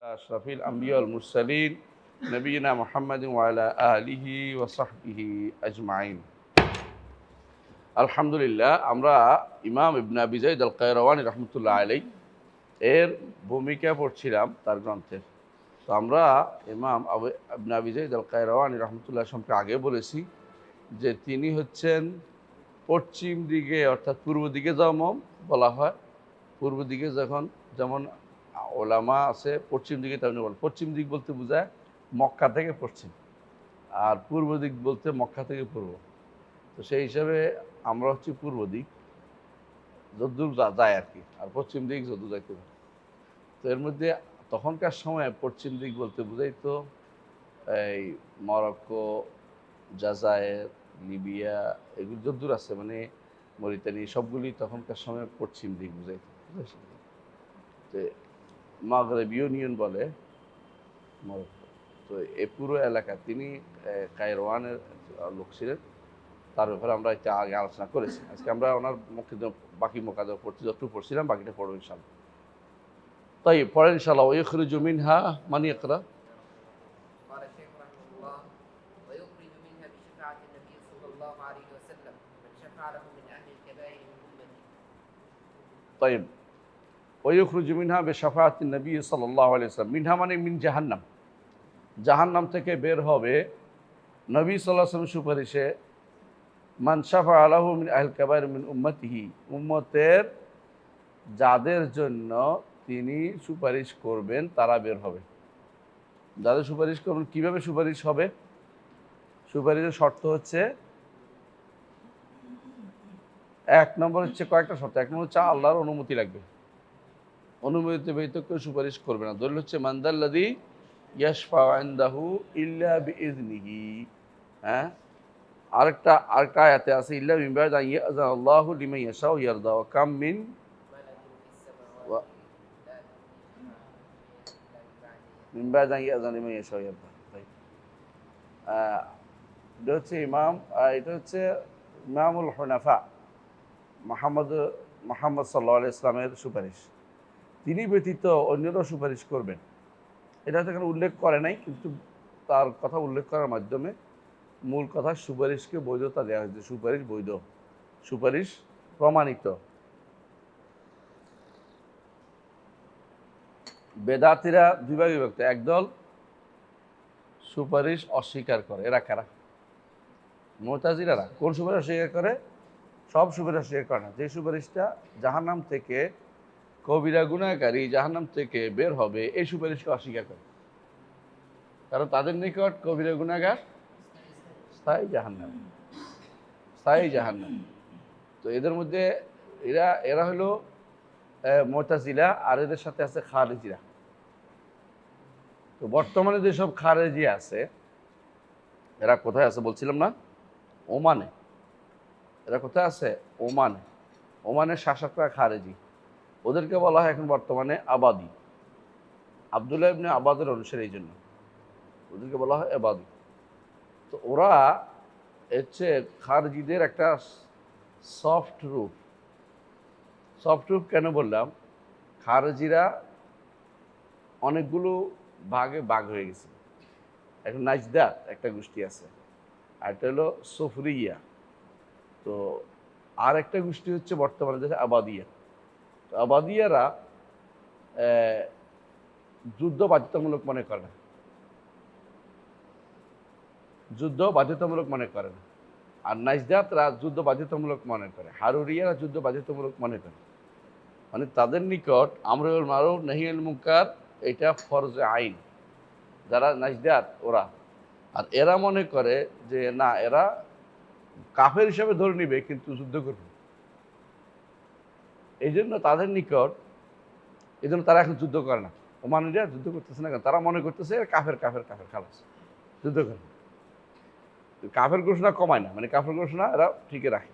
আশরাফিল আম্বিয়া ওয়াল মুরসালিন নবিয়িনা মুহাম্মাদিন ওয়া আলা আলিহি ওয়া সাহবিহি আজমাইন। আলহামদুলিল্লাহ, আমরা ইমাম ইবনে আবি যায়েদ আল কায়রাওয়ানী রাহমাতুল্লাহ আলাইহি এর ভূমিকা পড়ছিলাম তার গ্রন্থের। তো আমরা ইমাম ইবনে আবি যায়েদ আল কায়রাওয়ানী রাহমাতুল্লাহ সম্পর্কে আগে বলেছি যে তিনি হচ্ছেন পশ্চিম দিকে অর্থাৎ পূর্ব দিকে যেমন বলা হয়, পূর্ব দিকে যখন যেমন ওলামা আছে, পশ্চিম দিকে তেমনি বলে। পশ্চিম দিক বলতে বোঝায় মক্কা থেকে পশ্চিম, আর পূর্ব দিক বলতে মক্কা থেকে পূর্ব। তো সেই হিসাবে আমরা হচ্ছি পূর্ব দিক যদ্দূর যায় আর কি, আর পশ্চিম দিক যদ্দূর যাইতে পারে। তো এর মধ্যে তখনকার সময় পশ্চিম দিক বলতে বোঝাইতো এই মরক্কো, জাজায়ের, লিবিয়া, এগুলো যদ্দূর আছে, মানে মরিতানি, সবগুলি তখনকার সময় পশ্চিম দিক বুঝাইতো। তো মাগরেব ইউনিয়ন বলে মরক্কো। তো এই পুরো এলাকা তিনি কায়রোয়ানের লোক ছিলেন। তার ব্যাপারে আমরা এটা আগে আলোচনা করেছি। আজকে আমরা ওনার মুখে বাকি মোকাদা পড়ছি, যতটুকু পড়ছিলাম বাকিটা পড়বো ইনশাল্লাহ। তাই পড়েন ইনশাল্লাহ। ওয়াইখরিজু মিনহা মান ইয়াকরা। قال الشيخ رحمه الله ويخرج منها بشفاعة النبي صلى الله عليه وسلم من شفع له من أهل الكبائر من أمته. طيب ওয়াইখরিজু মিনহা বিশাফাআতি নবী সাল্লাল্লাহু আলাইহি ওয়াসাল্লাম। মিনহা মানে মিন জাহান্নাম, জাহান্নাম থেকে বের হবে নবী সাল্লাল্লাহু আলাইহি ওয়াসাল্লাম সুপারিশে মান শাফাআ লাহু মিন আহলিল কাবায়ের মিন উম্মতিহি, উম্মতের যাদের জন্য তিনি সুপারিশ করবেন তারা বের হবে। যাদের সুপারিশ করবেন, কীভাবে সুপারিশ হবে? সুপারিশের শর্ত হচ্ছে, এক নম্বর হচ্ছে কয়েকটা শর্ত। এক নম্বর হচ্ছে আল্লাহর অনুমতি লাগবে, অনুমতি ব্যতীত কেউ সুপারিশ করবে না। দলিল হচ্ছে মানদাল্লাযী ইয়াশফাউ ইনদাহু ইল্লা বিইজনিহি। হ্যাঁ, আরেকটা আয়াতে আছে ইল্লা মিন বা'দি আন ইয়া'যানা আল্লাহু লিমান ইয়াশাউ ওয়া ইয়ারদা ওয়া কাম মিন মিন বা'দি আন ইয়া'যানা লিমান ইয়াশাউ ওয়া ইয়ারদা। এটা হচ্ছে এটা হচ্ছে ইমামুল হুনাফা মুহাম্মদ সাল্লাল্লাহু আলাইহি ইসলামের সুপারিশ। তিনি ব্যতীত অন্যরাও সুপারিশ করবেন, এটা তো এখানে উল্লেখ করে নাই, কিন্তু তার কথা উল্লেখ করার মাধ্যমে মূল কথা সুপারিশকে বৈধতা দেওয়া হয়েছে। সুপারিশ বৈধ, সুপারিশ প্রমাণিত। বেদাতিরা দুই ভাগে বিভক্ত। একদল সুপারিশ অস্বীকার করে, এরা কারা? মুতাজিলারা। কোন সুপারিশ অস্বীকার করে? সব সুপারিশ অস্বীকার করে না। যে সুপারিশটা জাহান্নাম থেকে কবিরা গুনাহগারী জাহান্নাম থেকে বের হবে, এই সুপারিশকে অস্বীকার করে, কারণ তাদের নিকট কবিরা গুনাহগার স্থায়ী জাহান্নাম, স্থায়ী জাহান্নাম। তো এদের মধ্যে এরা হলো মুতাজিলা, আর এদের সাথে আছে খারিজিরা। তো বর্তমানে যেসব খারেজি আছে, এরা কোথায় আছে বলছিলাম না? ওমানে। এরা কোথায় আছে? ওমানে। ওমানের শাসকরা খারেজি, ওদেরকে বলা হয় এখন বর্তমানে আবাদি। আবদুল্লাহ ইবনে আবাদের অনুসারী, এই জন্য ওদেরকে বলা হয় আবাদি। তো ওরা হচ্ছে খারজিদের একটা সফট রূপ। সফট রূপ কেন বললাম? খারজিরা অনেকগুলো ভাগে ভাগ হয়ে গেছে। এখন নাজদাত একটা গোষ্ঠী আছে, আর এটা হলো সফরিয়া। তো আর একটা গোষ্ঠী হচ্ছে বর্তমানে যেটা আবাদিয়া। তো আবাদিয়ারা যুদ্ধ বাধ্যতামূলক মনে করে না, যুদ্ধ বাধ্যতামূলক মনে করে না। আর নাজদাতরা যুদ্ধ বাধ্যতামূলক মনে করে, হারুরিয়ারা যুদ্ধ বাধ্যতামূলক মনে করে। মানে তাদের নিকট আমরুল মারুফ নাহিয়াল মুনকার এটা ফরজে আইন, যারা নাজদাত ওরা। আর এরা মনে করে যে না, এরা কাফের হিসাবে ধরে নিবে কিন্তু যুদ্ধ করবে। এই জন্য তাদের নিকট, এই জন্য তারা এখন যুদ্ধ করে না। ওমানিরা যুদ্ধ করতেছে না, তারা মনে করতেছে কাফের কাফের কাফের, খালাস, যুদ্ধ করে। কাফের ঘোষণা কমায় না, মানে কাফের ঘোষণা এরা ঠিকই রাখে।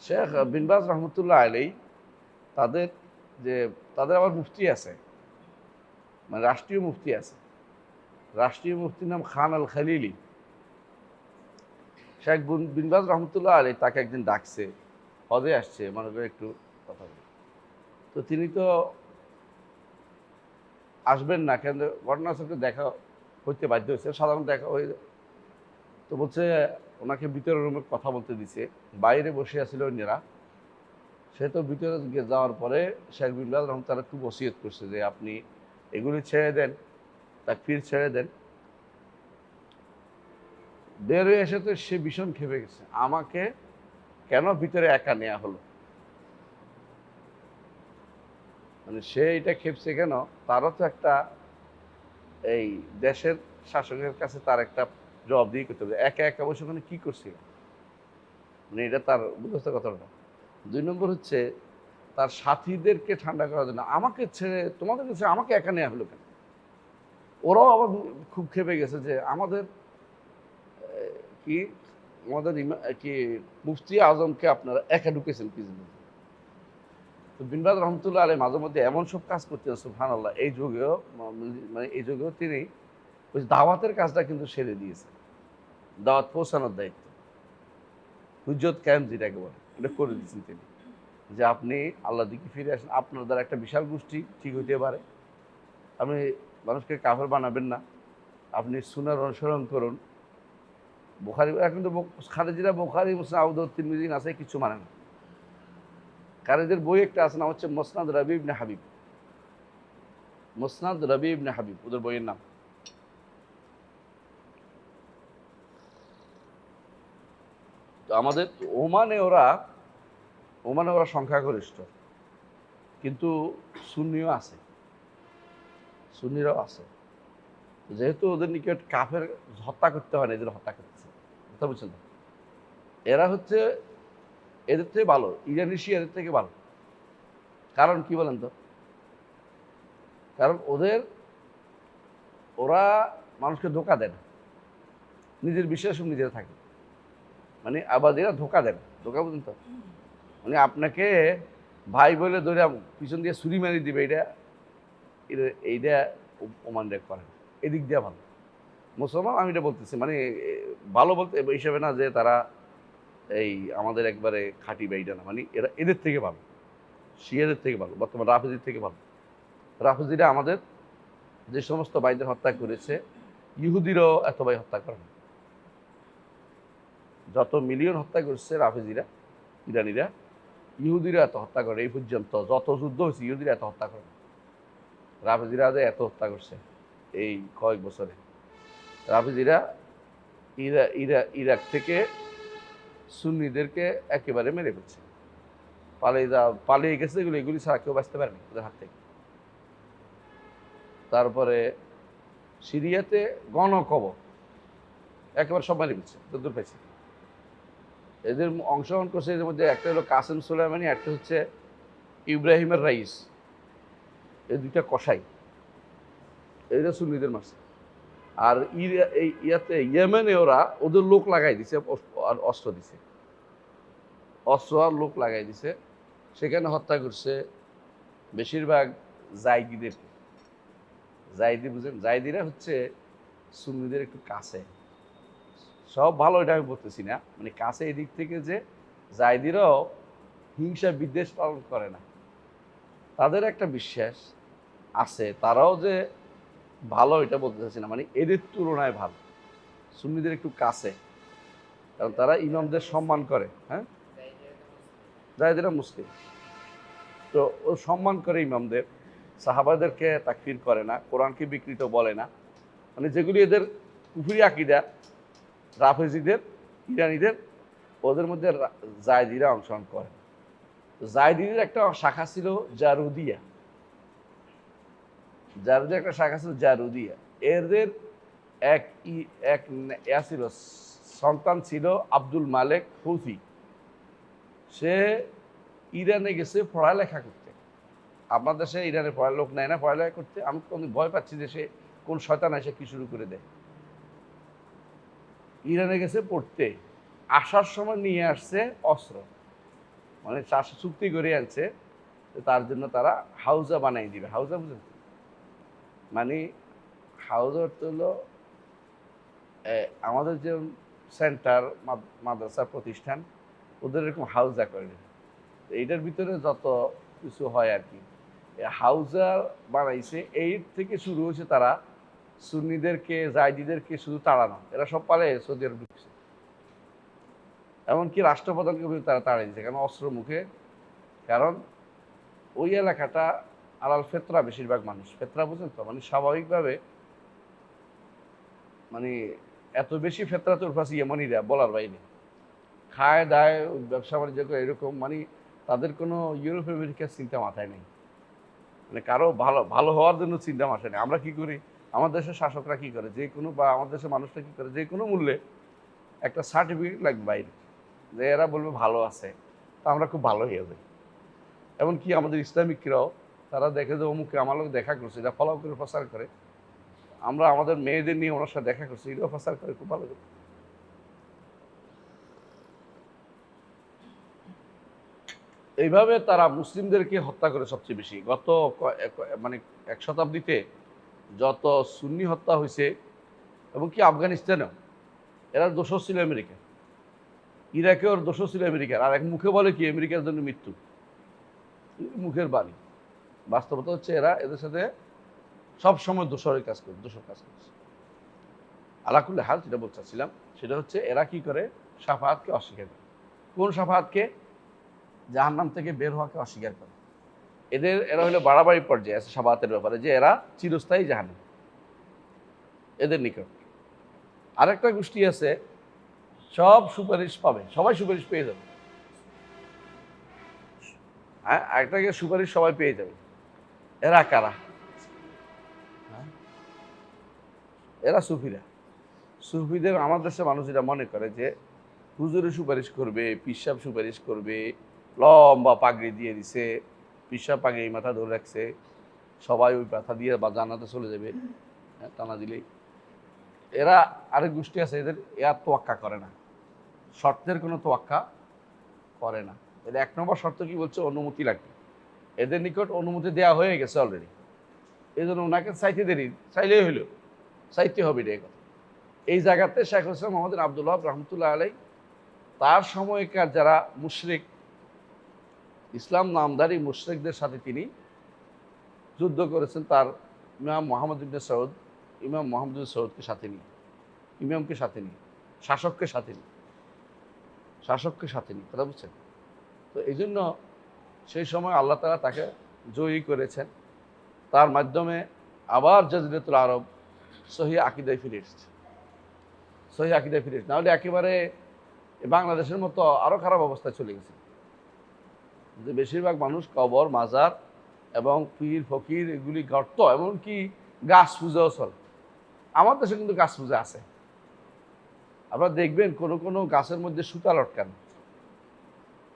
শেখ বিন বাজ রহমতুল্লাহ আলাইহি তাদের আবার মুফতি আছে, মানে রাষ্ট্রীয় মুফতি আছে। রাষ্ট্রীয় মুফতির নাম খান আল খালিলি। শেখ বিন বাজ রহমতুল্লাহ আলাইহি তাকে একদিন ডাকছে, হজে আসছে, মনে করে একটু কথা বলে। তো তিনি তো আসবেন না কেন, ঘটনাচক্রে দেখা হইতে বাধ্য হয়েছে, সাধারণ দেখা হয়ে, তো বলছে ওনাকে ভিতরের রুমে কথা বলতে দিছে, বাইরে বসে আছিল অন্যরা। সে তো ভিতরে যাওয়ার পরে শেখ বিন বাজ রহমতুল্লাহ খুব ওসিয়ত করছে যে আপনি এগুলি ছেড়ে দেন, তাকফির ছেড়ে দেন। বের হয়ে এসে তো সে ভীষণ খেপে গেছে, আমাকে কেন ভিতরে একা নেওয়া হলো। মানে সে এটা খেপছে কেন, তারও তো একটা এই দেশের শাসকের কাছে তার একটা জবাবদিহি করতে হবে, একা একা বসে ওখানে কি করছিল। মানে এটা তার বুঝতে কথাটা। 2 নম্বর হচ্ছে তার সাথীদেরকে ঠান্ডা করার জন্য আমাকে ছেড়ে, তোমাদের কাছে আমাকে একা নেওয়া হলো কেন। ওরাও আবার খুব খেপে গেছে যে আমাদের কি আমাদের কি মুফতি আজমকে আপনারা একা ঢুকেছেন কি জন্য। তো বিন বাজ রহমতুল্লাহ আলাইহি মাঝে মধ্যে এমন সব কাজ করতেন সুবহানাল্লাহ, এই যুগেও, মানে এই যুগেও তিনি ওই দাওয়াতের কাজটা কিন্তু সেরে দিয়েছেন, দাওয়াত পৌঁছানোর দায়িত্ব, হুজ্জত কায়েম যেটাকে বলে, এটা করে দিয়েছেন তিনি, যে আপনি আল্লাহর দিকে ফিরে আসেন, আপনার দ্বারা একটা বিশাল গোষ্ঠী ঠিক হইতে পারে, আপনি মানুষকে কাফের বানাবেন না, আপনি সুন্নাহর অনুসরণ করুন। বুখারী, এখন তো খারেজিরা বুখারী, মুসলিম, আবু দাউদ, তিরমিজি আছে কিছু মানে না। খারেজের বই একটা আছে, নাম হচ্ছে মুসনাদ রবি ইবনে হাবিব, মুসনাদ রবি ইবনে হাবিব ওদের বইয়ের নাম। তো আমাদের ওমানে ওরা সংখ্যাগরিষ্ঠ, কিন্তু সুন্নিও আছে, সুন্নিরাও আছে। যেহেতু ওদের নিকট কাফের হত্যা করতে হয় না, এদের হত্যা করতেছে, কথা বুঝছেন তো? এরা হচ্ছে এদের থেকে ভালো, ইরানি শিয়াদের থেকে ভালো। কারণ কি বলেন তো? কারণ ওরা মানুষকে ধোকা দেয় না, নিজের বিশ্বাস নিজেরা থাকে। মানে আবার এরা ধোকা দেয় না, ধোকা বুঝেন তো? মানে আপনাকে ভাই বলে ধরে পিছন দিয়ে ছুরি মারি দিবে, এইটা ওমান রেক করে না। এদিক দিয়ে ভালো মুসলমান, আমি এটা বলতেছি, মানে ভালো বলতে এই হিসাবে না যে তারা এই আমাদের একবারে খাঁটি বা এইটা না, মানে এরা এদের থেকে ভালো, শিয়াদের থেকে ভালো, বর্তমান রাফেজির থেকে ভালো। রাফেজিরা আমাদের যে সমস্ত ভাইদের হত্যা করেছে, ইহুদিরও এত ভাই হত্যা করে না। যত মিলিয়ন হত্যা করছে রাফেজিরা, ইরানিরা, ইহুদিরা এত হত্যা করে এই পর্যন্ত, যত যুদ্ধ হয়েছে ইহুদিরা এত হত্যা করে না। রাফেজিরা যে এত হত্যা করছে এই কয়েক বছরে, রাফেজিরা ইরাক থেকে সুন্নিদেরকে একেবারে মেরে ফেলছে, পালিয়ে গেছে, এগুলি ছাড়া কেউ বাঁচতে পারেনি ওদের হাত থেকে। তারপরে সিরিয়াতে গণকবর একেবারে সব মারি ফেলছে, যদ্দূর পাইছে। এদের অংশগ্রহণ করছে, এদের মধ্যে একটা হলো কাসেম সুলাইমানি, একটা হচ্ছে ইব্রাহিমের রাইস, এই দুইটা কসাই, এরা সুন্নিদের মারছে। আর ইয়েমেনে ওরা ওদের লোক লাগাই দিছে, আর অস্ত্র দিছে, অস্ত্র আর লোক লাগাই দিছে, সেখানে হত্যা করছে বেশিরভাগ জাইদিদেরকে। জাইদি বুঝেন? জাইদিরা হচ্ছে সুন্নিদের একটু কাছে, সব ভালো এটা আমি বলতেছি না, মানে কাছে এই দিক থেকে যে জাইদিরাও হিংসা বিদ্বেষ পালন করে না, তাদের একটা বিশ্বাস আছে, তারাও যে ভালো এটা বলতে চাচ্ছি না, মানে এদের তুলনায় ভালো, সুন্নিদের একটু কাছে, কারণ তারা ইমামদের সম্মান করে। হ্যাঁ, জাইদিরা মুসলিম, তো ও সম্মান করে ইমামদের, সাহাবাদেরকে তাকফির করে না, কোরআনকে বিকৃত বলে না, মানে যেগুলি এদের কুফরি আকীদা রাফেজিদের, ইরানিদের, ওদের মধ্যে জায়দিরা অংশগ্রহণ করে। জায়দিদের একটা শাখা ছিল জারুদিয়া, জারুদিয়া একটা শাখা ছিল জারুদিয়া। এদের এক এক ইয়া ছিল, সন্তান ছিল আব্দুল মালেক হুথি। সে ইরানে গেছে পড়ালেখা করতে, আপনার দেশে ইরানে পড়ার লোক নেয় না পড়ালেখা করতে, আমি তো ভয় পাচ্ছি যে সে কোন শয়তান এসে কি শুরু করে দেয়। ইরানে গেছে পড়তে, আসার সময় নিয়ে আসছে অস্ত্র, মানে চাষ চুক্তি করে আনছে, তার জন্য তারা হাউজা বানাই দিবে। হাউজা বুঝেন? মানে হাউজা অর্থ হলো আমাদের যে সেন্টার, মাদ্রাসা প্রতিষ্ঠান, ওদের এরকম হাউজা করে, এইটার ভিতরে যত কিছু হয় আর কি, হাউজা বানাইছে, এই থেকে শুরু হয়েছে তারা সুন্নিদেরকে জায়দিদেরকে শুধু তাড়ানো, এরা সব পালে সৌদি আরব ঢুকছে, এমনকি রাষ্ট্রপ্রধানকে তারা তাড়িয়ে দিচ্ছে কারণ অস্ত্র মুখে। কারণ ওই এলাকাটা আলাল ফেতরা, বেশিরভাগ মানুষ ফেতরা, বুঝেন তো, মানে স্বাভাবিকভাবে মানে এত বেশি ফেতরা তোর পাশে ইয়েমানিরা বলার বাইরে, খায় দায় ব্যবসা বাণিজ্য করে এরকম, মানে তাদের কোনো ইউরোপ আমেরিকার চিন্তা মাথায় নেই, মানে কারো ভালো ভালো হওয়ার জন্য চিন্তা মাথায় নেই। আমরা কি করি, আমার দেশের শাসকরা কি করে, যে কোনো বা আমার দেশের মানুষরা কি করে, যে কোনো মূল্যে একটা সার্টিফিকেট লাগবে বাইরে, যে এরা বলবে ভালো আছে, তা আমরা খুব ভালো হয়ে যাই। এমনকি আমাদের ইসলামিকরাও তারা দেখে যে অমুকে আমার লোক দেখা করছে, এটা ফলো করে প্রচার করে, আমরা আমাদের মেয়েদের নিয়ে ওনার সাথে দেখা করছি, এটাও প্রচার করে খুব ভালো করে। এইভাবে তারা মুসলিমদেরকে হত্যা করে সবচেয়ে বেশি। গত মানে 1 শতাব্দীতে যত সুন্নি হত্যা হয়েছে, এবং কি আফগানিস্তানেও, এরা দোষর ছিল আমেরিকা, ইরাকেও দোষর ছিল আমেরিকার। আর এক মুখে বলে কি আমেরিকার জন্য মৃত্যু, মুখের বাণী। বাস্তবতা হচ্ছে এরা এদের সাথে সবসময় দোষরের কাজ করে, দোষর কাজ করছে। আলাকুল্লে হাল যেটা বলতে চাচ্ছিলাম সেটা হচ্ছে এরা কি করে, শাফাআতকে অস্বীকার করে। কোন শাফাআতকে? জাহান্নাম থেকে বের হওয়াকে অস্বীকার করে। এরা হলো বাড়াবাড়ি পর্যায়ে আছে শাফাআতের ব্যাপারে, যে এরা চিরস্থায়ী জাহান্নাম এদের নিকট। আরেকটা গোষ্ঠী আছে, সব সুপারিশ পাবে, সবাই সুপারিশ পেয়ে যাবে। হ্যাঁ, আরেকটাকে সুপারিশ সবাই পেয়ে যাবে। এরা কারা? হ্যাঁ, এরা সুফিরা। সুফিদের আমার দেশের মানুষ এটা মনে করে যে হুজুরে সুপারিশ করবে, পিসাব সুপারিশ করবে, লম্বা পাগড়ি দিয়ে দিছে, পিসাব পাগড়ি মাথা ধরে রাখছে, সবাই ওই মাথা দিয়ে বা জান্নাতে চলে যাবে, টানা দিলেই। এরা আরেক গোষ্ঠী আছে, এদের এর তোয়াক্কা করে না, শর্তের কোনো তোয়াক্কা করে না। এদের 1 নম্বর শর্ত কি বলছে? অনুমতি লাগবে। এদের নিকট অনুমতি দেওয়া হয়ে গেছে অলরেডি, এই জন্য ওনাকে চাইতে দেরি, চাইলেই হইল, চাইতে হবে এটা কথা। এই জায়গাতে শেখ হোসেন মোহাম্মদ আব্দুল ওয়াহাব রহমতুল্লাহ আলাই তার সময়কার যারা মুশরিক, ইসলাম নামধারী মুশরিকদের সাথে তিনি যুদ্ধ করেছেন, তার ইমাম মোহাম্মদ ইবনে সৌদ, ইমাম মোহাম্মদ ইবনে সৌদকে সাথে নিয়ে, ইমামকে সাথে নিয়ে, শাসককে সাথে নিয়ে, শাসককে সাথে নিয়ে, কথা বুঝছেন তো। এই জন্য সেই সময় আল্লাহ তাআলা তাকে জয়ী করেছেন, তার মাধ্যমে আবার জাজিরাতুল আরব সহিহ আকীদায় ফিরে এসেছে, সহিহ আকীদায় ফিরে এসেছে। নাহলে একেবারে বাংলাদেশের মতো আরও খারাপ অবস্থায় চলে গেছে, যে বেশিরভাগ মানুষ কবর, মাজার এবং পীর ফকির এগুলি গর্ত, এমনকি গাছ পূজাও চলে। আমার দেশে কিন্তু গাছ পূজা আছে, আপনারা দেখবেন কোনো কোনো গাছের মধ্যে সুতা লটকানো,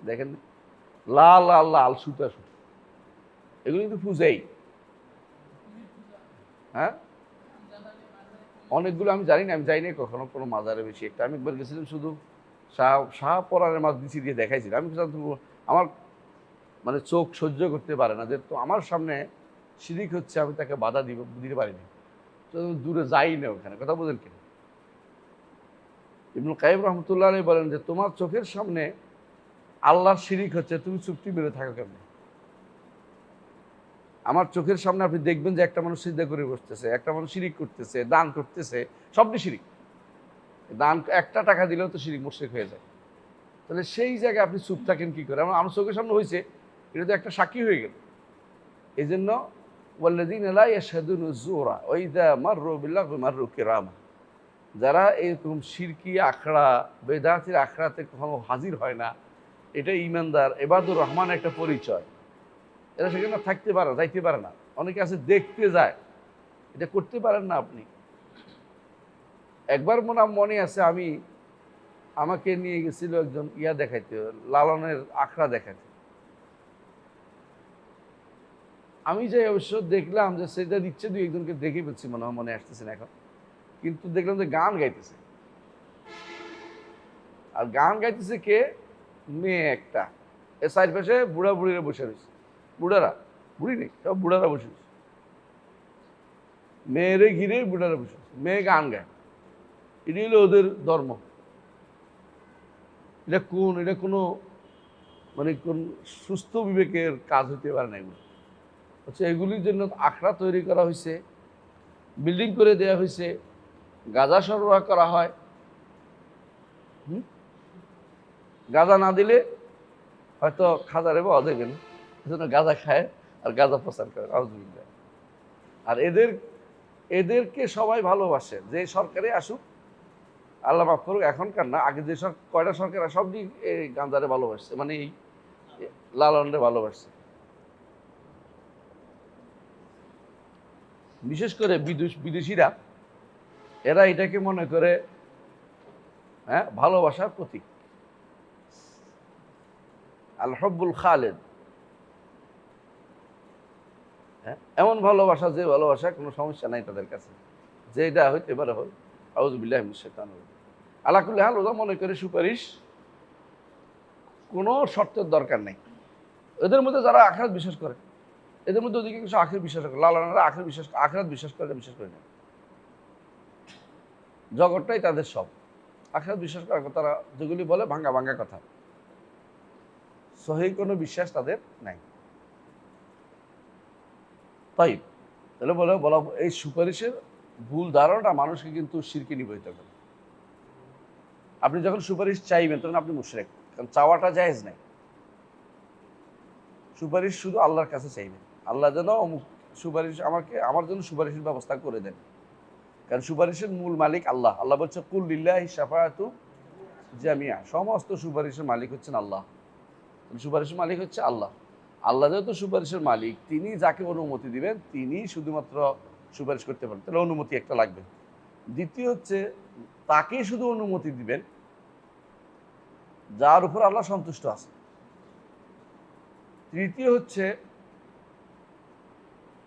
দেখেন লাল লাল লাল সুতা, সুতা, এগুলো কিন্তু পূজাই। হ্যাঁ, অনেকগুলো আমি জানি না, আমি যাই না কখনো কোনো মাজারে বেশি একটা। আমি একবার গেছিলাম, শুধু শাহপরানের মাছ দিচ্ছি দিয়ে দেখাইছিল। আমি আমার মানে চোখ সহ্য করতে পারে না যে, তো আমার সামনে শিরিক হচ্ছে, আমি তাকে বাধা দিতে পারিনি, তো দূরে যাই না ওখানে, কথা বলেন কেন? ইবনুল কাইয়িম রহমতুল্লাহ আলাইহি বলেন যে তোমার চোখের সামনে আল্লাহর শিরিক হচ্ছে, তুমি চুক্তি মেরে থাকো কেন? আমার চোখের সামনে আপনি দেখবেন যে একটা মানুষ সিজদা করে বসতেছে, একটা মানুষ শিরিক করতেছে, দান করতেছে, সবটি শিরিক। দান 1টা টাকা দিলেও তো শিরিক, মুশরিক হয়ে যায়। তাহলে সেই জায়গায় আপনি চুপ থাকেন কি করে? আমার চোখের সামনে হয়েছে, এটা তো একটা সাক্ষী হয়ে গেল। এই জন্য ওয়াল্লাযীনা লা ইয়াশহাদুনা যুরা ওয়া ইযা মাররু বিল্লাগহি মাররু কিরামা, যারা এরকম শিরকি আখড়া, বেদাতের আখড়াতে কখনো হাজির হয় না, এটা ঈমানদার ইবাদুর রহমানের একটা পরিচয়। এরা সেখানে থাকতে পারে, যাইতে পারে না। অনেকে আছে দেখতে যায়, এটা করতে পারেন না আপনি। একবার মনে আছে, আমাকে নিয়ে গেছিল একজন ইয়া দেখাইতে, লালনের আখড়া দেখাইতে। আমি যে অবশ্য দেখলাম যে সেটা দিচ্ছে, 2-1জনকে দেখে ফেলছি, মনে আসতেছে না এখন, কিন্তু দেখলাম যে গান গাইতেছে। আর গান গাইতেছে কে? মেয়ে একটা, এর সাইড পাশে বুড়া বুড়িরা বসে রয়েছে, বুড়ারা, বুড়ি নেই, সব বুড়ারা বসে রয়েছে, মেয়েরে ঘিরে বুড়ারা বসে রয়েছে, মেয়ে গান গায়। এটি হলো ওদের ধর্ম। এটা কোনো মানে কোন সুস্থ বিবেকের কাজ হতে পারে না এগুলো। হচ্ছে এগুলির জন্য আখড়া তৈরি করা হয়েছে, বিল্ডিং করে দেওয়া হয়েছে, গাঁজা সরবরাহ করা হয়। গাঁজা না দিলে হয়তো খাজারে বা দেবে না, এজন্য গাঁজা খায় আর গাঁজা প্রচার করে। আলহামদুলিল্লাহ। আর এদেরকে সবাই ভালোবাসে, যে সরকারে আসুক, আল্লাহ মাফ করুক, এখনকার না, আগে যে কয়টা সরকার সব দিক এই গাঁজারে ভালোবাসছে, মানে এই লালনরে ভালোবাসছে। বিশেষ করে বিদেশিরা, এরা এটাকে মনে করে ভালোবাসার প্রতীক। আল হব্বুল খালেদ, এমন ভালোবাসা, যে ভালোবাসা কোনো সমস্যা নাই তাদের কাছে, যে এটা হইতে পারে হল। আউযুবিল্লাহি মিনাশ শাইতানির রাজিম। আলা কুল্লি হাল, ওরা মনে করে সুপারিশ কোনো শর্তের দরকার নেই। এদের মধ্যে যারা আখিরাত বিশ্বাস করে, এদের মধ্যে অধিকাংশ আখিরাত বিশ্বাস করে, লালানারা আখিরাত বিশ্বাস করে না। জগৎটাই তাদের সব। আখিরাত বিশ্বাস করার কথা, তারা যেগুলি বলে ভাঙ্গা ভাঙ্গা কথা, সহি কোনো বিশ্বাস তাদের নাই। তাই তাহলে বলা এই সুপারিশের ভুল ধারণাটা মানুষকে কিন্তু শিরকে নিবহিত করে। আপনি যখন সুপারিশ চাইবেন তখন আপনি মুশরিক, কারণ চাওয়াটা জায়েজ নাই। সুপারিশ শুধু আল্লাহর কাছে চাইবেন, আল্লাহ যেন সুপারিশ আমার জন্য সুপারিশের ব্যবস্থা করে দেন, কারণ সুপারিশের মূল মালিক আল্লাহ। আল্লাহ বলছে কুল লিল্লাহি শাফাআতু জামিআ, সমস্ত সুপারিশের মালিক হচ্ছেন আল্লাহ। সুপারিশের মালিক হচ্ছে আল্লাহ। আল্লাহ যেহেতু সুপারিশের মালিক, তিনি যাকে অনুমতি দিবেন তিনি শুধুমাত্র সুপারিশ করতে পারেন, তাহলে অনুমতি একটা লাগবে। দ্বিতীয় হচ্ছে, তাকে শুধু অনুমতি দিবেন যার উপর আল্লাহ সন্তুষ্ট আছে। তৃতীয় হচ্ছে,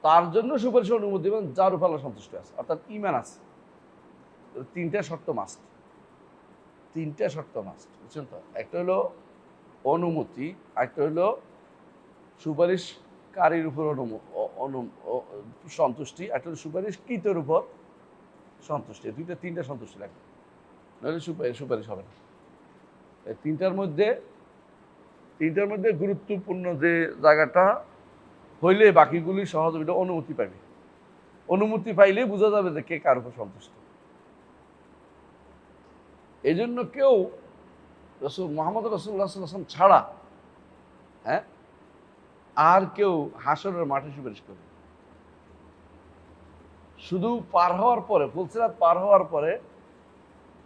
তার জন্য সুপারিশের অনুমতি দিবেন যার উপর আল্লাহ সন্তুষ্ট আছে, অর্থাৎ ঈমান আছে। তিনটা শর্ত মাস্ট, বুঝছেন তো? একটা হলো অনুমতি, একটা হলো সুপারিশকারীর উপর সন্তুষ্টি, একটা হলো সুপারিশকৃতের উপর সন্তুষ্টি। তিনটা সন্তুষ্টি লাগবে, নাহলে সুপারিশ হবে না। এই তিনটার মধ্যে গুরুত্বপূর্ণ যে জায়গাটা হইলে বাকিগুলি সহজ, এটা অনুমতি পাইবে। অনুমতি পাইলে বোঝা যাবে যে কে কার উপর সন্তুষ্ট। এই জন্য কেউ মুহাম্মদ রাসূলুল্লাহ সাল্লাল্লাহু আলাইহি ওয়াসাল্লাম ছাড়া আর কেউ হাসরের মাঠে সুপারিশ করবে শুধু পার হওয়ার পরে, ফুলসিরাত পার হওয়ার পরে,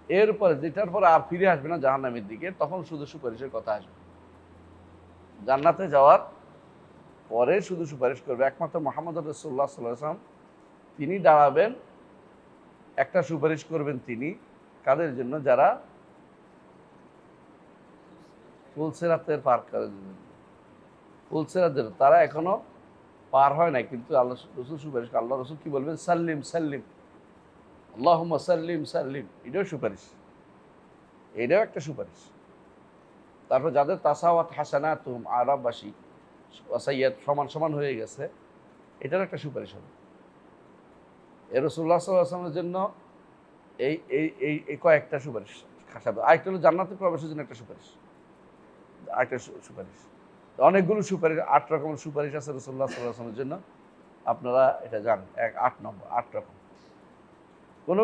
এরপরে যেটার পরে আর ফিরে আসবে না জাহান্নামের দিকে, তখন শুধু সুপারিশের কথা আসবে। জান্নাতে যাওয়ার পরে শুধু সুপারিশ করবে একমাত্র মুহাম্মদ রাসূলুল্লাহ সাল্লাল্লাহু আলাইহি ওয়াসাল্লাম। তিনি দাঁড়াবেন, একটা সুপারিশ করবেন তিনি কাদের জন্য? যারা ফুলসিরাতের পার করে দেবেন। ফুলসিরাতের তারা এখনো পার হয় নাই, কিন্তু আল্লাহ রসুল সুপারিশ, আল্লাহ রসুল কি বলবেন? সাল্লিম সাল্লিম, আল্লাহুম্মা সাল্লিম সাল্লিম। এটাও সুপারিশ, এটাও একটা সুপারিশ। তারপর যাদের তাসাওয়াত হাসানাতুহুম, আরববাসী সাইয়্যাত সমান সমান হয়ে গেছে, এটার একটা সুপারিশ হবে। এ রাসূলুল্লাহ সাল্লাল্লাহু আলাইহি ওয়াসাল্লামের জন্য এই এই এই এই কয়েকটা সুপারিশ খাসাবে। আরেকটা হলো জান্নাতে প্রবেশের জন্য একটা সুপারিশ, আরেকটা সুপারিশ। অনেকগুলো সুপারিশ, 8 রকমের সুপারিশ আছে রাসূলুল্লাহ সাল্লাল্লাহু আলাইহি ওয়াসাল্লামের জন্য। আপনারা এটা জানেন, 8 রকম।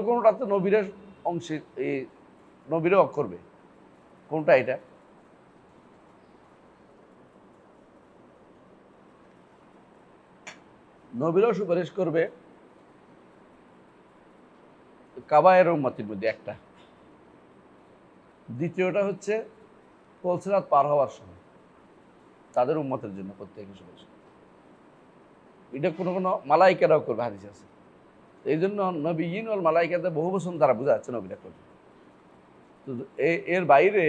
কোনোটাতে নবীরা অংশে, এই নবীরাও করবে। কোনটা এটা? নবীরাও সুপারিশ করবে কাবায়ের উম্মতের মধ্যে একটা। দ্বিতীয়টা হচ্ছে ফুলসিরাত পার হওয়ার সময় তাদের উম্মতের জন্য প্রত্যেকে সুপারিশ। এটা কোনো মালাইকারাও করবে, হাদিস আছে। এই জন্য নবিয়্যিন ওয়াল মালাইকাতে বহু বছর তারা বোঝা যাচ্ছে নবীরা করবে। তো এর বাইরে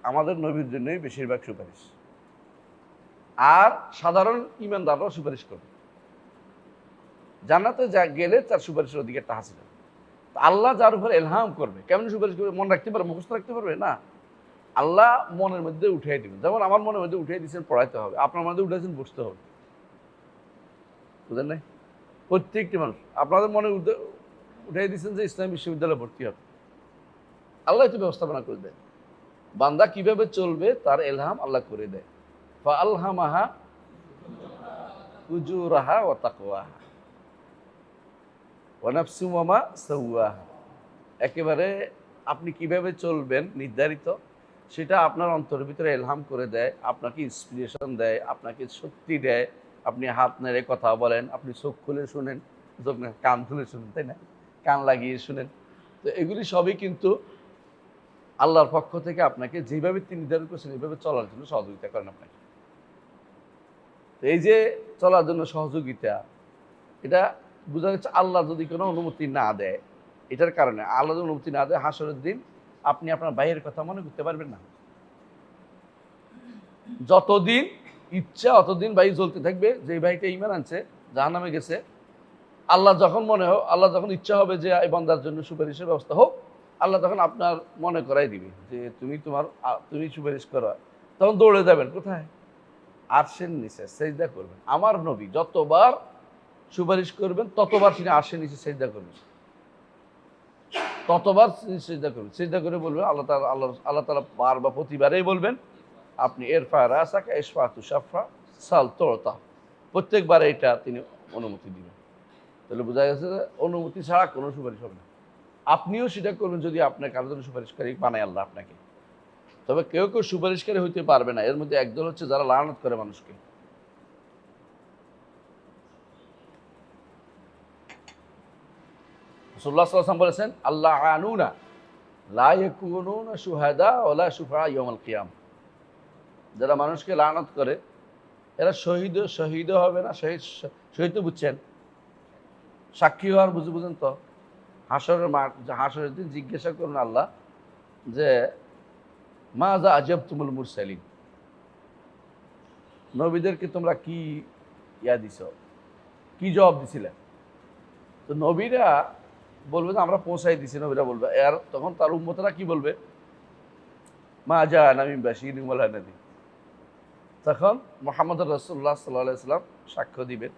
আমাদের নবীর জন্যই বেশিরভাগ সুপারিশ। আর সাধারণ ঈমানদাররাও সুপারিশ করবে। জান্নাতে গেলে তার সুপারিশের অধিকারটা হাসিল হবে। আল্লাহ যার উপর ইলহাম করবে, কেমন সুপারিশ করবে? মনে রাখতে পারবে, মুখস্থ রাখতে পারবে না। আল্লাহ মনের মধ্যে উঠিয়ে দিবেন। যেমন আমার মনের মধ্যে উঠিয়ে দিয়েছেন পড়াইতে হবে, আপনার মধ্যে উঠেছেন বুঝতে হবে। বুঝলেন নাই? প্রত্যেকটি মানুষ আপনাদের মনে উঠিয়ে দিয়েছেন যে ইসলামী বিশ্ববিদ্যালয়ে ভর্তি হবে। আল্লাহ তো ব্যবস্থাপনা করে দেয়, বান্দা কিভাবে চলবে তার ইলহাম আল্লাহ করে দেয়। ফাআলহামাহা ফুজুরাহা ওয়া তাকওয়াহা ওয়া নাফসিন ওয়া মা সাওয়াহা। একেবারে আপনি কিভাবে চলবেন নির্ধারিত, সেটা আপনার অন্তরের ভিতরে ইলহাম করে দেয়, আপনাকে ইন্সপিরেশন দেয়, আপনাকে শক্তি দেয়। আপনি হাত নেড়ে কথা বলেন, আপনি চোখ খুলে শুনেন, চোখ না কান খুলে শুনেন, তাই না? কান লাগিয়ে শুনেন। তো এগুলি সবই কিন্তু আল্লাহর পক্ষ থেকে আপনাকে যেভাবে তিনি নির্ধারণ করছেন এইভাবে চলার জন্য সহযোগিতা করেন আপনাকে। তো এই যে চলার জন্য সহযোগিতা, এটা বোঝা যাচ্ছে আল্লাহ যদি কোনো অনুমতি না দেয়, এটার কারণে আল্লাহ যদি অনুমতি না দেয়, হাসরের দিন আপনি আপনার ভাইয়ের কথা মনে করতে পারবেন না। যতদিন ইচ্ছা অতদিন ভাই চলতে থাকবে, যে ভাইটা ঈমান আনছে জাহান্নামে গেছে, আল্লাহ যখন আল্লাহ যখন ইচ্ছা হবে যে এই বান্দার জন্য সুপারিশের ব্যবস্থা হোক, আল্লাহ তখন আপনার মনে করাই দিবে যে তুমি সুপারিশ করো। তখন দৌড়ে যাবেন কোথায়? আরশের নিচে সেজদা করবেন। আমার নবী যতবার সুপারিশ করবেন ততবার তিনি আরশের নিচে সেজদা করবেন, ততবার সেজদা করবেন। সেজদা করে বলবেন আল্লাহ তাআলা বারবার প্রতিবারেই বলবেন আপনি এরফা রাসাকা ইশফাতু শাফা সাল তোরতা, প্রত্যেকবারে এটা তিনি অনুমতি দিবেন। তাহলে বোঝা গেছে যে অনুমতি ছাড়া কোনো সুপারিশ হবে না। আপনিও সেটা করবেন যদি আপনার কারোর জন্য সুপারিশকারী বানায় আল্লাহ আপনাকে। তবে কেউ কেউ সুপারিশকারী হইতে পারবে না। এর মধ্যে একদল হচ্ছে যারা লানত করে মানুষকে। রাসূলুল্লাহ সাল্লাল্লাহু আলাইহি ওয়াসাল্লাম বলেছেন আল্লাহ আনুনা লা ইয়াকুনুনা শুহাদা ওয়ালা শুফা ইয়াউমাল কিয়াম। যারা মানুষকে লানত করে এরা শহীদ হবে না। শহীদ তো বুঝছেন, সাক্ষী হওয়ার বুঝেন তো। হাসরের দিন জিজ্ঞাসা করুন আল্লাহ যে মাযা আজাবতুমুল মুরসালিন, নবীদেরকে তোমরা কি দিছ, কি জবাব দিছিলে? তো নবীরা বলবে যে আমরা পৌঁছাই দিছি। নবীরা বলবে, আর তখন তার উম্মতরা কি বলবে? মাযা নামিন বাশীরিন ওয়ালা নাযীর। তখন মুহাম্মদ রাসূলুল্লাহ সাল্লাল্লাহু আলাইহি ওয়াসাল্লাম সাক্ষ্য দিবেন,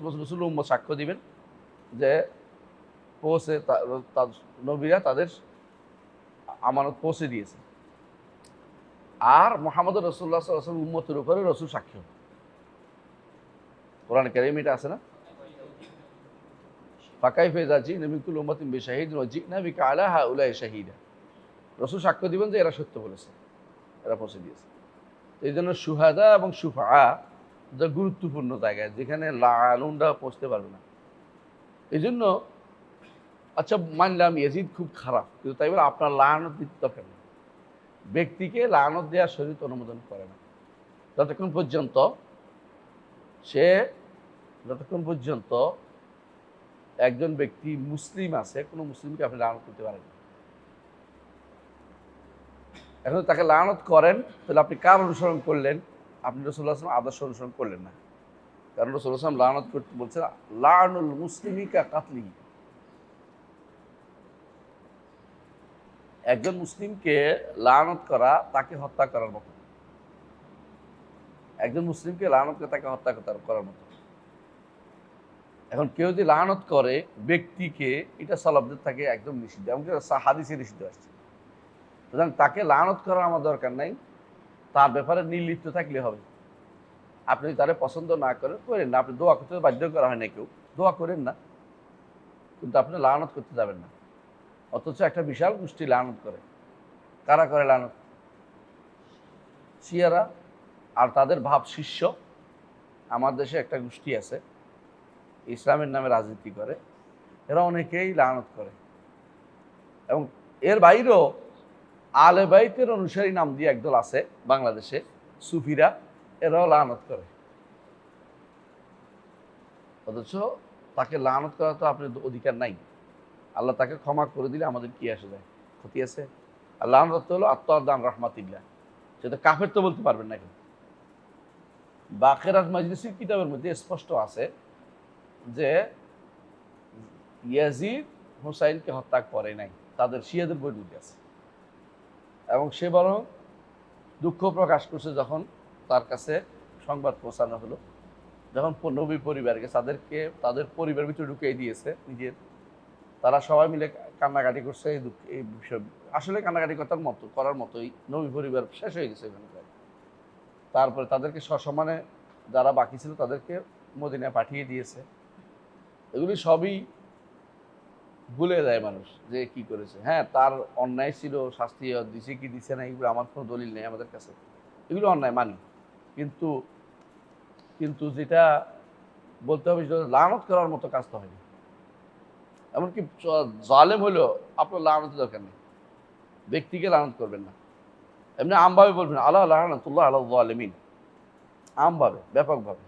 রাসূল উম্মত সাক্ষ্য দিবেন যে নবীরা তাদের আমানত পৌঁছে দিয়েছে। আর মুহাম্মদ রাসূলুল্লাহ সাল্লাল্লাহু আলাইহি ওয়াসাল্লাম উম্মতের উপরে রাসূল সাক্ষ্য। কোরআনে কারীমে এটা আছে না? ফাকাইফা ইযা জি'না মিন কুল্লি উম্মাতিন বিশাহিদিন ওয়া জি'না বিকা আলা হাউলাই শাহীদা। রাসূল সাক্ষ্য দিবেন যে এরা সত্য বলেছে, এরা পৌঁছে দিয়েছে। এই জন্য শুহাদা এবং শুফা যা গুরুত্বপূর্ণ জায়গায়, যেখানে লানুনরা পৌঁছতে পারবে না। এই জন্য আচ্ছা মানলাম ইয়াজিদ খুব খারাপ, কিন্তু তাই বলে আপনার লানত দিতে দরকার নেই। ব্যক্তিকে লানত দেওয়ার শরীয়ত অনুমোদন করে না যতক্ষণ পর্যন্ত একজন ব্যক্তি মুসলিম আছে, কোনো মুসলিমকে আপনি লানত করতে পারেন না। এখন তাকে লানত করেন, তাহলে আপনি কার অনুসরণ করলেন? আপনি রাসূলুল্লাহ সাল্লাল্লাহু আলাইহি ওয়াসাল্লাম আদর্শ অনুসরণ করলেন না। কারণ রাসূলুল্লাহ সাল্লাল্লাহু আলাইহি ওয়াসাল্লাম লানত করতে বলছেন লানুল মুসলিমি কা কাতলিহি। একজন মুসলিমকে লানত করা তাকে হত্যা করার মতো। একজন মুসলিমকে লানত করে তাকে হত্যা করার মতো। এখন কেউ যদি লানত করে ব্যক্তিকে, এটা সালাফদের থাকে একদম নিষিদ্ধ, এমনকি হাদিসে নিষিদ্ধ আসছে। সুতরাং তাকে লানত করার আমার দরকার নাই, তার ব্যাপারে নির্লিপ্ত থাকলে হবে। আপনি তারে পছন্দ না করেন না, আপনি দোয়া করতে বাধ্য করা হয় না, কেউ দোয়া করেন না, কিন্তু আপনি লানত করতে যাবেন না। অথচ একটা বিশাল গোষ্ঠী লানত করে। কারা করে লানত? শিয়ারা আর তাদের ভাব শিষ্য। আমার দেশে একটা গোষ্ঠী আছে, ইসলামের নামে রাজনীতি করে, এরা অনেকেই লানত করে। এবং এর বাইরেও আলে বাইতের অনুসারী নাম দিয়ে একদল আছে বাংলাদেশে, সুফিরা, এরাও লানত করে। অথচ তাকে লানত করা তো আপনার অধিকার নাই। আল্লাহ তাকে ক্ষমা করে দিলে আমাদের কি আসে যায়? ক্ষতি আছে? আর লানত হলো আত্মাদান রহমাতিল্লাহ, সেটা কাফের তো বলতে পারবেন না। কেন? বাকেরাত মাজলিসির কিতাবের মধ্যে স্পষ্ট আছে যে ইয়াজিদ হুসাইনকে হত্যা করে নাই, তাদের শিয়াদের বই মধ্যে আছে। এবং সে বরং দুঃখ প্রকাশ করছে যখন তার কাছে সংবাদ পৌঁছানো হলো, যখন নবী পরিবারকে তাদের পরিবার ভিতরে ঢুকিয়ে দিয়েছে নিজের, তারা সবাই মিলে কান্নাকাটি করছে। এই বিষয় আসলে কান্নাকাটি করার মতোই, নবী পরিবার শেষ হয়ে গেছে এখানে। তারপরে তাদেরকে সসম্মানে যারা বাকি ছিল তাদেরকে মদিনায় পাঠিয়ে দিয়েছে। এগুলি সবই ভুলে যায় মানুষ যে কি করেছে। হ্যাঁ, তার অন্যায় ছিল, শাস্তি দিছে কি দিছে না এগুলো আমার কোনো দলিল নেই আমাদের কাছে, এগুলো অন্যায় মানি। কিন্তু কিন্তু যেটা বলতে হবে সেটা লানত করার মতো কাজ তো হয়নি। এমনকি জালেম হলেও আপনার লানতের দরকার নেই, ব্যক্তিকে লানত করবেন না, এমনি আমভাবে বলবেন আল্লাহ লানাতুল্লাহ আলা যালিমিন, আমভাবে ব্যাপকভাবে।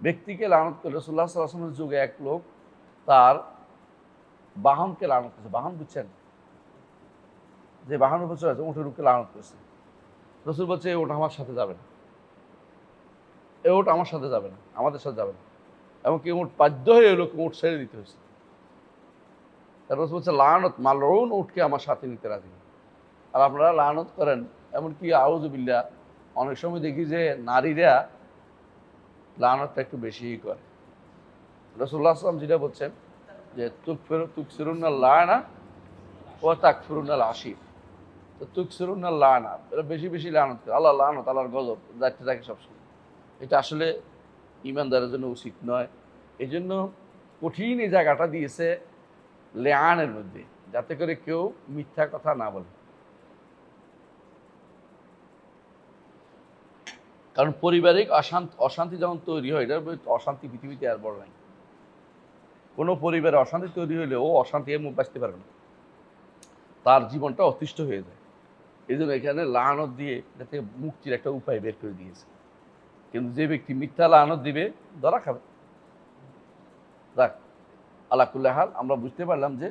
ব্যক্তিকে লানত করলে রাসূলুল্লাহ সাল্লাল্লাহু আলাইহি ওয়াসাল্লামের যুগে এক লোক তার বাহনকে লানত করেছে। বাহন বুঝছেন, যে বাহনের উপর চলে আছে উটের উপরে লানত করেছে। রসুল বলছে এই ওট আমার সাথে যাবে না, এই ওট আমার সাথে যাবে না, আমাদের সাথে যাবে না। এমনকি উট বাধ্য হয়ে ওই লোক উট ছেড়ে দিতে হয়েছে। তার রসুল বলছে লানত মালউন উটকে আমার সাথে নিতে রাজি না। আর আপনারা লানত করেন, এমনকি আউযুবিল্লাহ অনেক সময় দেখি যে নারীরা লানতটা একটু বেশিই করে। রাসূলুল্লাহ সাল্লাল্লাহু আলাইহি ওয়াসাল্লাম যেটা বলছেন যে তুকসিরুন্না লানা ওয়া তাকফুরুন্নাল আশির। তো তুকসিরুন্না লানা, এরা বেশি বেশি লানত করে, আল্লাহ লানত, আল্লাহর গজব যাইতে থাকে সবসময়। এটা আসলে ঈমানদারের জন্য উচিত নয়। এই জন্য কঠিন এই জায়গাটা দিয়েছে লেআনের মধ্যে, যাতে করে কেউ মিথ্যা কথা না বলে। কারণ পারিবারিক অশান্তি যখন তৈরি হয়, এটার অশান্তি পৃথিবীতে আর বড় নাই। কোনো পরিবারে অশান্তি তৈরি হলে ও অশান্তি এর মুখ বাঁচতে পারবে না, তার জীবনটা অতিষ্ঠ হয়ে যায়। এই জন্য এখানে লানত দিয়ে যাতে মুক্তির একটা উপায় বের করে দিয়েছে। কিন্তু যে ব্যক্তি মিথ্যা লানত দিবে ধরা খাবে। দেখ আল্লাহ কুল্লাহ হাল আমরা বুঝতে পারলাম যে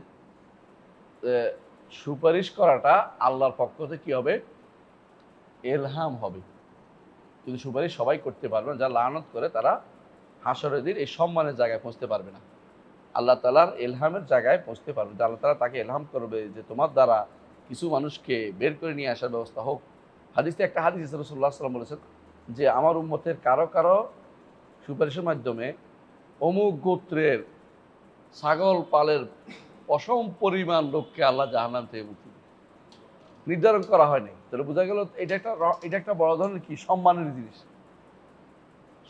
সুপারিশ করাটা আল্লাহর পক্ষ থেকে কি হবে, এলহাম হবে। কিন্তু সুপারিশ সবাই করতে পারবে না। যারা লানত করে তারা হাসরের দিন এই সম্মানের জায়গায় পৌঁছতে পারবে না, আল্লাহ তাআলার এলহামের জায়গায় পৌঁছতে পারবে। আল্লাহ তাআলা তাকে এলহাম করবে যে তোমার দ্বারা কিছু মানুষকে বের করে নিয়ে আসার ব্যবস্থা হোক। হাদিসে একটা হাদিস রাসূলুল্লাহ সাল্লাল্লাহু আলাইহি ওয়াসাল্লাম বলেছেন যে আমার উম্মতের কারো কারো সুপারিশের মাধ্যমে অমুক গোত্রের ছাগল পালের অসম পরিমাণ লোককে আল্লাহ জাহান্নাম থেকে মুক্তি দেবে। নির্ধারণ করা হয়নি, তাহলে বোঝা গেল এটা একটা বড় ধরনের কি সম্মানের জিনিস।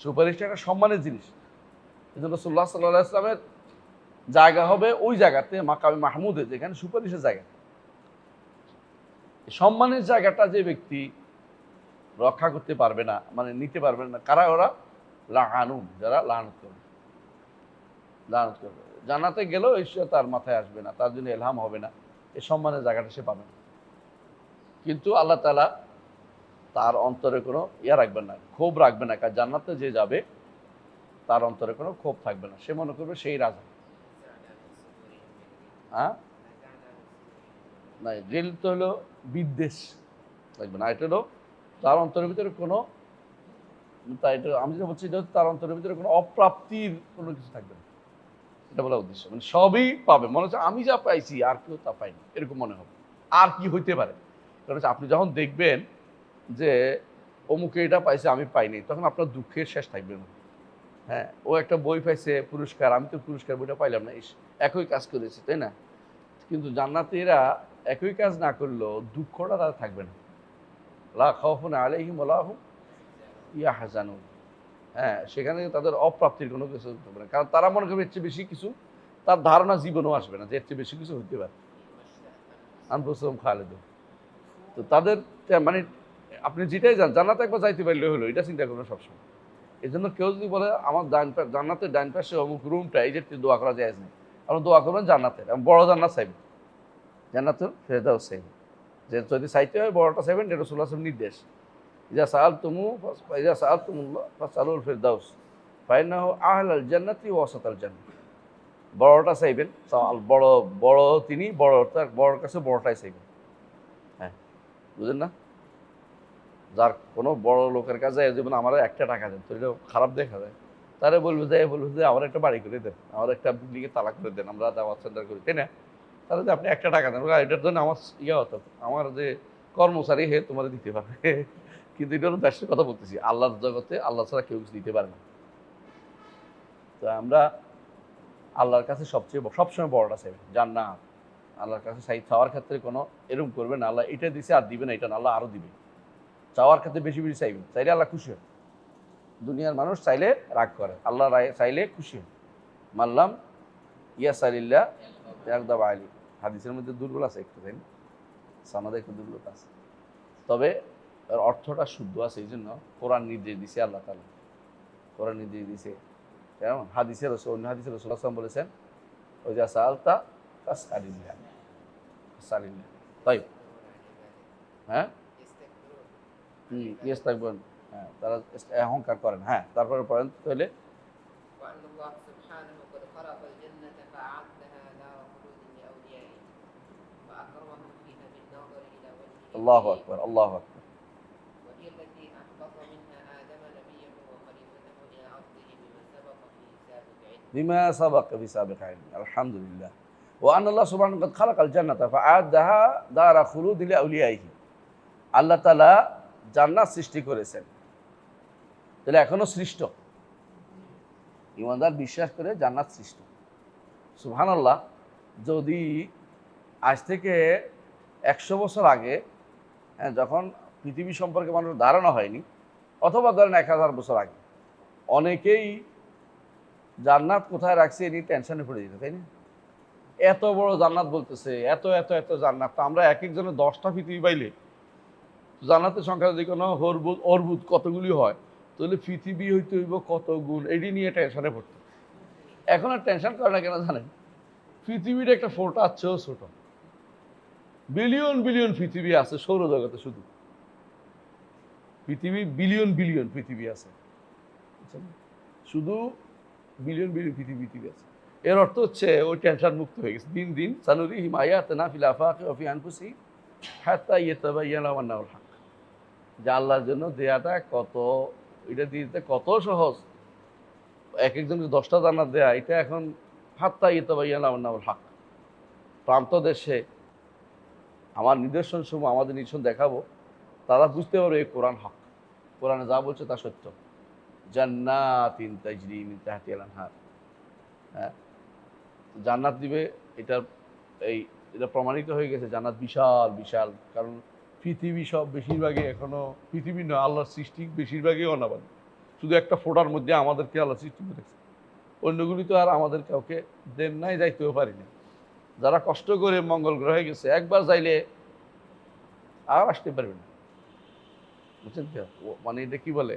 সুপারিশটা একটা সম্মানের জিনিস। এই জন্য রাসূলুল্লাহ সাল্লাল্লাহু আলাইহি ওয়াসাল্লামের জায়গা হবে ওই জায়গাতে মাকামে মাহমুদে, যেখানে সুপারিশের জায়গা। সম্মানের জায়গাটা যে ব্যক্তি রক্ষা করতে পারবে না, মানে নিতে পারবে না, কারা ওরা, লাআনুন, যারা লানত করবে। লানত করবে জান্নাতে গেলেও ঈশ্বর তার মাথায় আসবে না, তার জন্য এলহাম হবে না, এই সম্মানের জায়গাটা সে পাবে না। কিন্তু আল্লাহ তাআলা তার অন্তরে কোনো ইয়া রাখবেন না, ক্ষোভ রাখবে না। কারণ জান্নাতে যে যাবে তার অন্তরে কোনো ক্ষোভ থাকবে না, সে মনে করবে সেই রাজা। হ্যাঁ না, রেল তো হলো বিদ্বেষ থাকবে না, এটা হলো তার অন্তরের ভিতরে কোনো, তাই এটা আমি যেটা বলছি, এটা তার অন্তরের ভিতরে কোনো অপ্রাপ্তির কোনো কিছু থাকবে না, এটা বলা উদ্দেশ্য। মানে সবই পাবে, মনে হচ্ছে আমি যা পাইছি আর কেউ তা পাইনি, এরকম মনে হবে। আর কি হইতে পারে, কারণ আপনি যখন দেখবেন যে অমুকে এটা পাইছে আমি পাইনি, তখন আপনার দুঃখের শেষ থাকবে না। হ্যাঁ, ও একটা বই পাইছে পুরস্কার, আমি তো পুরস্কার বইটা পাইলাম না, একই কাজ করেছে, তাই না? কিন্তু জান্নাতীরা একই কাজ না করলেও দুঃখটা তাদের থাকবে না। লা খাউফুন আলাইহিম ওয়া লা হুম ইয়াহজানুন। হ্যাঁ, সেখানে তাদের অপ্রাপ্তির কোনো কিছু হবে না, কারণ তারা মনে করবে এর চেয়ে বেশি কিছু, তার ধারণা জীবনেও আসবে না যে এর চেয়ে বেশি কিছু হইতে পারে। আনফুসুহুম খালিদুন। তো তাদের মানে আপনি যেটাই যান জান্নাতে একবার যাইতে পারলে হলো, এটা চিন্তা করবেন সবসময়। এই জন্য কেউ যদি বলে আমার জান্নাতের ডাইন পাশে অমুক রুমটা, এই যে দোয়া করা যায় না, আপনি দোয়া করবেন জান্নাতের, বড় জান্নাত চাইবেন, জান্নাতুল ফেরদাউস চাইবেন। যে যদি চাইতে হয় বড়টা চাইবেন, এটা রাসূলুল্লাহ সাল্লাল্লাহু আলাইহি ওয়াসাল্লাম নির্দেশ। ইযা সাআলতুমুল্লাহ ফাসআলুল ফিরদাউস ফাইন্নাহু আহলাল জান্নাতি ওয়া ওয়াসাতাল জান্নাহ। বড়টা চাইবেন, বড় বড় তিনি, বড়র কাছে বড়টাই চাইবেন। হ্যাঁ, বুঝেন না? যার কোনো বড় লোকের কাছে যেমন আমার একটা টাকা দেন, তো এটা খারাপ দেখা যায়। তারে বলবো যে আমার একটা বাড়ি করে দেন, আমার একটা বিল্ডিংয়ে তালা করে দেন, আমরা দাওয়াত সেন্টার করি, তাই না? তাহলে যে আপনি একটা টাকা দেন, এটার জন্য আমার ইয়ে হতো, আমার যে কর্মচারী হে তোমাদের দিতে পারবে। কিন্তু এটা হলো ব্যস্ত কথা বলতেছি, আল্লাহর জগতে আল্লাহ ছাড়া কেউ কিছু দিতে পারে না। তো আমরা আল্লাহর কাছে সবসময় বড়টা চাইবেন, জান্নাত। আল্লাহর কাছে চাওয়ার ক্ষেত্রে কোনো এরকম করবে না আল্লাহ এটা দিছে আর দিবে না এটা না, আল্লাহ আরও দিবে। চাওয়ার ক্ষেত্রে বেশি বেশি চাইবেন, চাইলে আল্লাহ খুশি হয়। দুনিয়ার মানুষ চাইলে রাগ করে, আল্লাহ চাইলে খুশি হয়। মাল্লাম ইয়াসালিল্লাহ ইয়াগদাব আলী, হাদিসের মধ্যে দুর্বল আছে একটু, তাই না? সানাদে একটু দুর্বলতা আছে, তবে এর অর্থটা শুদ্ধ আছে। এই জন্য কোরআন নির্দেশ দিছে, আল্লাহ তাআলা কোরআন নির্দেশ দিছে। কেমন হাদিসের রাসূল, অন্য হাদিসের রাসূল সাল্লাল্লাহু আলাইহি ওয়াসাল্লাম বলেছেন, ওই যে সালতা ফাসআলিল্লাহ, ফাসআলিল্লাহ। তাই হ্যাঁ, ইস্তাকবিরুন, হ্যাঁ তারা অহংকার করেন। হ্যাঁ, তারপরে পড়েন তাহলে وأن الله سبحانه قد خلق الجنة فأعدها دار خلود لأوليائه وأكرمهم فيها بالنظر إلى وجهه আল্লাহু আকবার, আল্লাহু আকবার। وهي التي أهبط منها آدم نبيه وخليفته إلى أرضه بما سبق في سابق علمه বিমা সাবাকা ফি সাবিক ইলমি, আলহামদুলিল্লাহ। ওয়া আন্না আল্লাহ সুবহানাহু ওয়া তাআলা খালাকাল জান্নাতা ফাআদাহা দারা খুলুদ লিআউলিয়াইহি, আল্লাহ তাআলা জান্নাত সৃষ্টি করেছেন। তাহলে এখনো সৃষ্ট, ইমানদার বিশ্বাস করে জান্নাত সৃষ্ট। সুবহানাল্লাহ। যদি আজ থেকে 100 বছর আগে, হ্যাঁ, যখন পৃথিবী সম্পর্কে মানুষের ধারণা হয়নি, অথবা ধরেন 1000 বছর আগে, অনেকেই জান্নাত কোথায় রাখছে এ নিয়ে টেনশনে পড়ে যেত, তাই না? এত বড় জান্নাত বলতেছে, এত এত এত জান্নাত, তো আমরা এক একজনের 10টা পৃথিবী পাইলে জান্নাতের সংখ্যা যদি কোনো অর্বুদ কতগুলি হয়, তাহলে পৃথিবী হইতে হইব কত গুণ, এটি নিয়ে টেনশনে পড়তো। এখন আর টেনশন করে না কেন জানেন? পৃথিবীর একটা ফোঁটার চেয়েও ছোট, বিলিয়ন বিলিয়ন পৃথিবী আছে সৌরজগতে। শুধু পৃথিবী বিলিয়ন বিলিয়ন পৃথিবী আছে, বুঝছেন? শুধু বিলিয়ন বিলিয়ন পৃথিবী আছে। এর অর্থ হচ্ছে ওই টেনশন মুক্ত হয়ে গেছে। দিন দিন সানুরিহিম আয়াতিনা ফিল আফাকি ওয়া ফি আনফুসিহিম হাত্তা ইয়াতাবায়্যানা লাহুম আন্নাহুল হক, যে আল্লাহর জন্য দেয়াটা কত, এটা দিতে কত সহজ। এক একজনকে 10টা জান্নাত দেয়া, এটা এখন হাত্তা ইয়াতাবায়্যানা লাহুম আন্নাহুল হক। প্রান্ত দেশে আমার নিদর্শন সমূহ, আমাদের নিদর্শন দেখাবো, তারা বুঝতে পারবে এই কোরআন হক, কোরআনে যা বলছে তা সত্য। জান্নাতিন তাজরি মিন তাহতিহাল আনহার, হ্যাঁ, জান্নাত দিবে। এটা প্রমাণিত হয়ে গেছে, জান্নাত বিশাল বিশাল। কারণ পৃথিবী সব বেশিরভাগই এখনো পৃথিবী নয়, আল্লাহর সৃষ্টি বেশিরভাগই অনাবাদ। শুধু একটা ফোঁটার মধ্যে আমাদেরকে আল্লাহ সৃষ্টি করেছে, অন্যগুলি তো আর আমাদের কাউকে দেন নাই, যাইতেও পারি না। যারা কষ্ট করে মঙ্গল গ্রহে গেছে, একবার যাইলে আর আসতে পারবে না, বুঝছেন? মানে এটা কি বলে,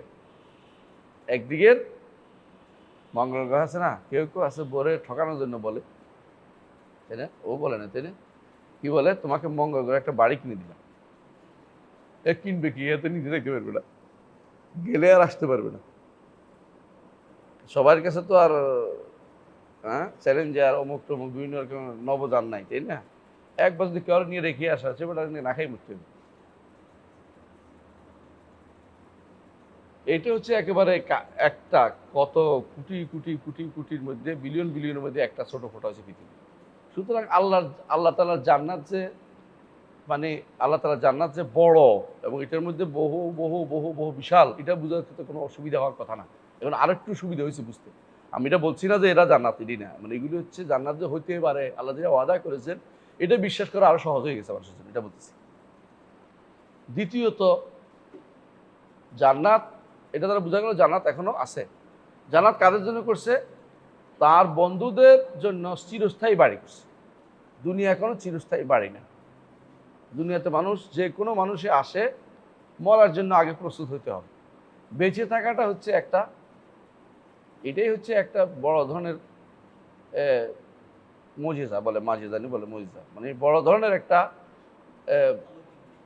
একদিকের মঙ্গল গ্রহ আছে না, কেউ কেউ আছে বরে ঠকানোর জন্য বলে, তাই না? ও বলে না, তাই না? কি বলে, তোমাকে মঙ্গল গ্রহে একটা বাড়ি কিনে দিলাম, এ কিনবে কি, এতে নিজে দেখতে পারবে না, গেলে আর আসতে পারবে না। সবার কাছে তো আর চ্যালেঞ্জার অমুক টমুক বিভিন্ন রকম নবযান নাই, তাই না? একবার যদি কেউ নিয়ে রেখে আসা, সেটা না খাই মরতে হবে। এটা হচ্ছে একেবারে একটা কত কোটি কোটি কোটি কোটির মধ্যে, বিলিয়ন বিলিয়নের মধ্যে একটা ছোট ফোঁটা হচ্ছে পৃথিবী। সুতরাং আল্লাহ তাআলার জান্নাত যে, মানে আল্লাহ তাআলার জান্নাত যে বড়, এবং এটার মধ্যে বহু বহু বহু বহু বিশাল, এটা বোঝার ক্ষেত্রে কোনো অসুবিধা হওয়ার কথা না। এখন আরেকটু সুবিধা হয়েছে বুঝতে। আমি এটা বলছি না যে এরা জান্নাতেরই না, মানে এগুলি হচ্ছে জান্নাত যে হইতে পারে, আল্লাহ যে ওয়াদা করেছেন, এটা বিশ্বাস করা আরো সহজ হয়ে গেছে মানুষের জন্য, এটা বলতেছি। দ্বিতীয়ত, জান্নাত, এটা তারা বোঝা গেল জান্নাত এখনো আছে। জান্নাত কাদের জন্য করছে? তার বন্ধুদের জন্য চিরস্থায়ী বাড়ি করছে। দুনিয়া এখনো চিরস্থায়ী বাড়ি না। দুনিয়াতে মানুষ, যে কোনো মানুষে আসে, মরার জন্য আগে প্রস্তুত হতে হবে। বেঁচে থাকাটা হচ্ছে একটা, এটাই হচ্ছে একটা বড় ধরনের মজিজা বলে, মাজেজানি বলে, মজিজা মানে বড় ধরনের একটা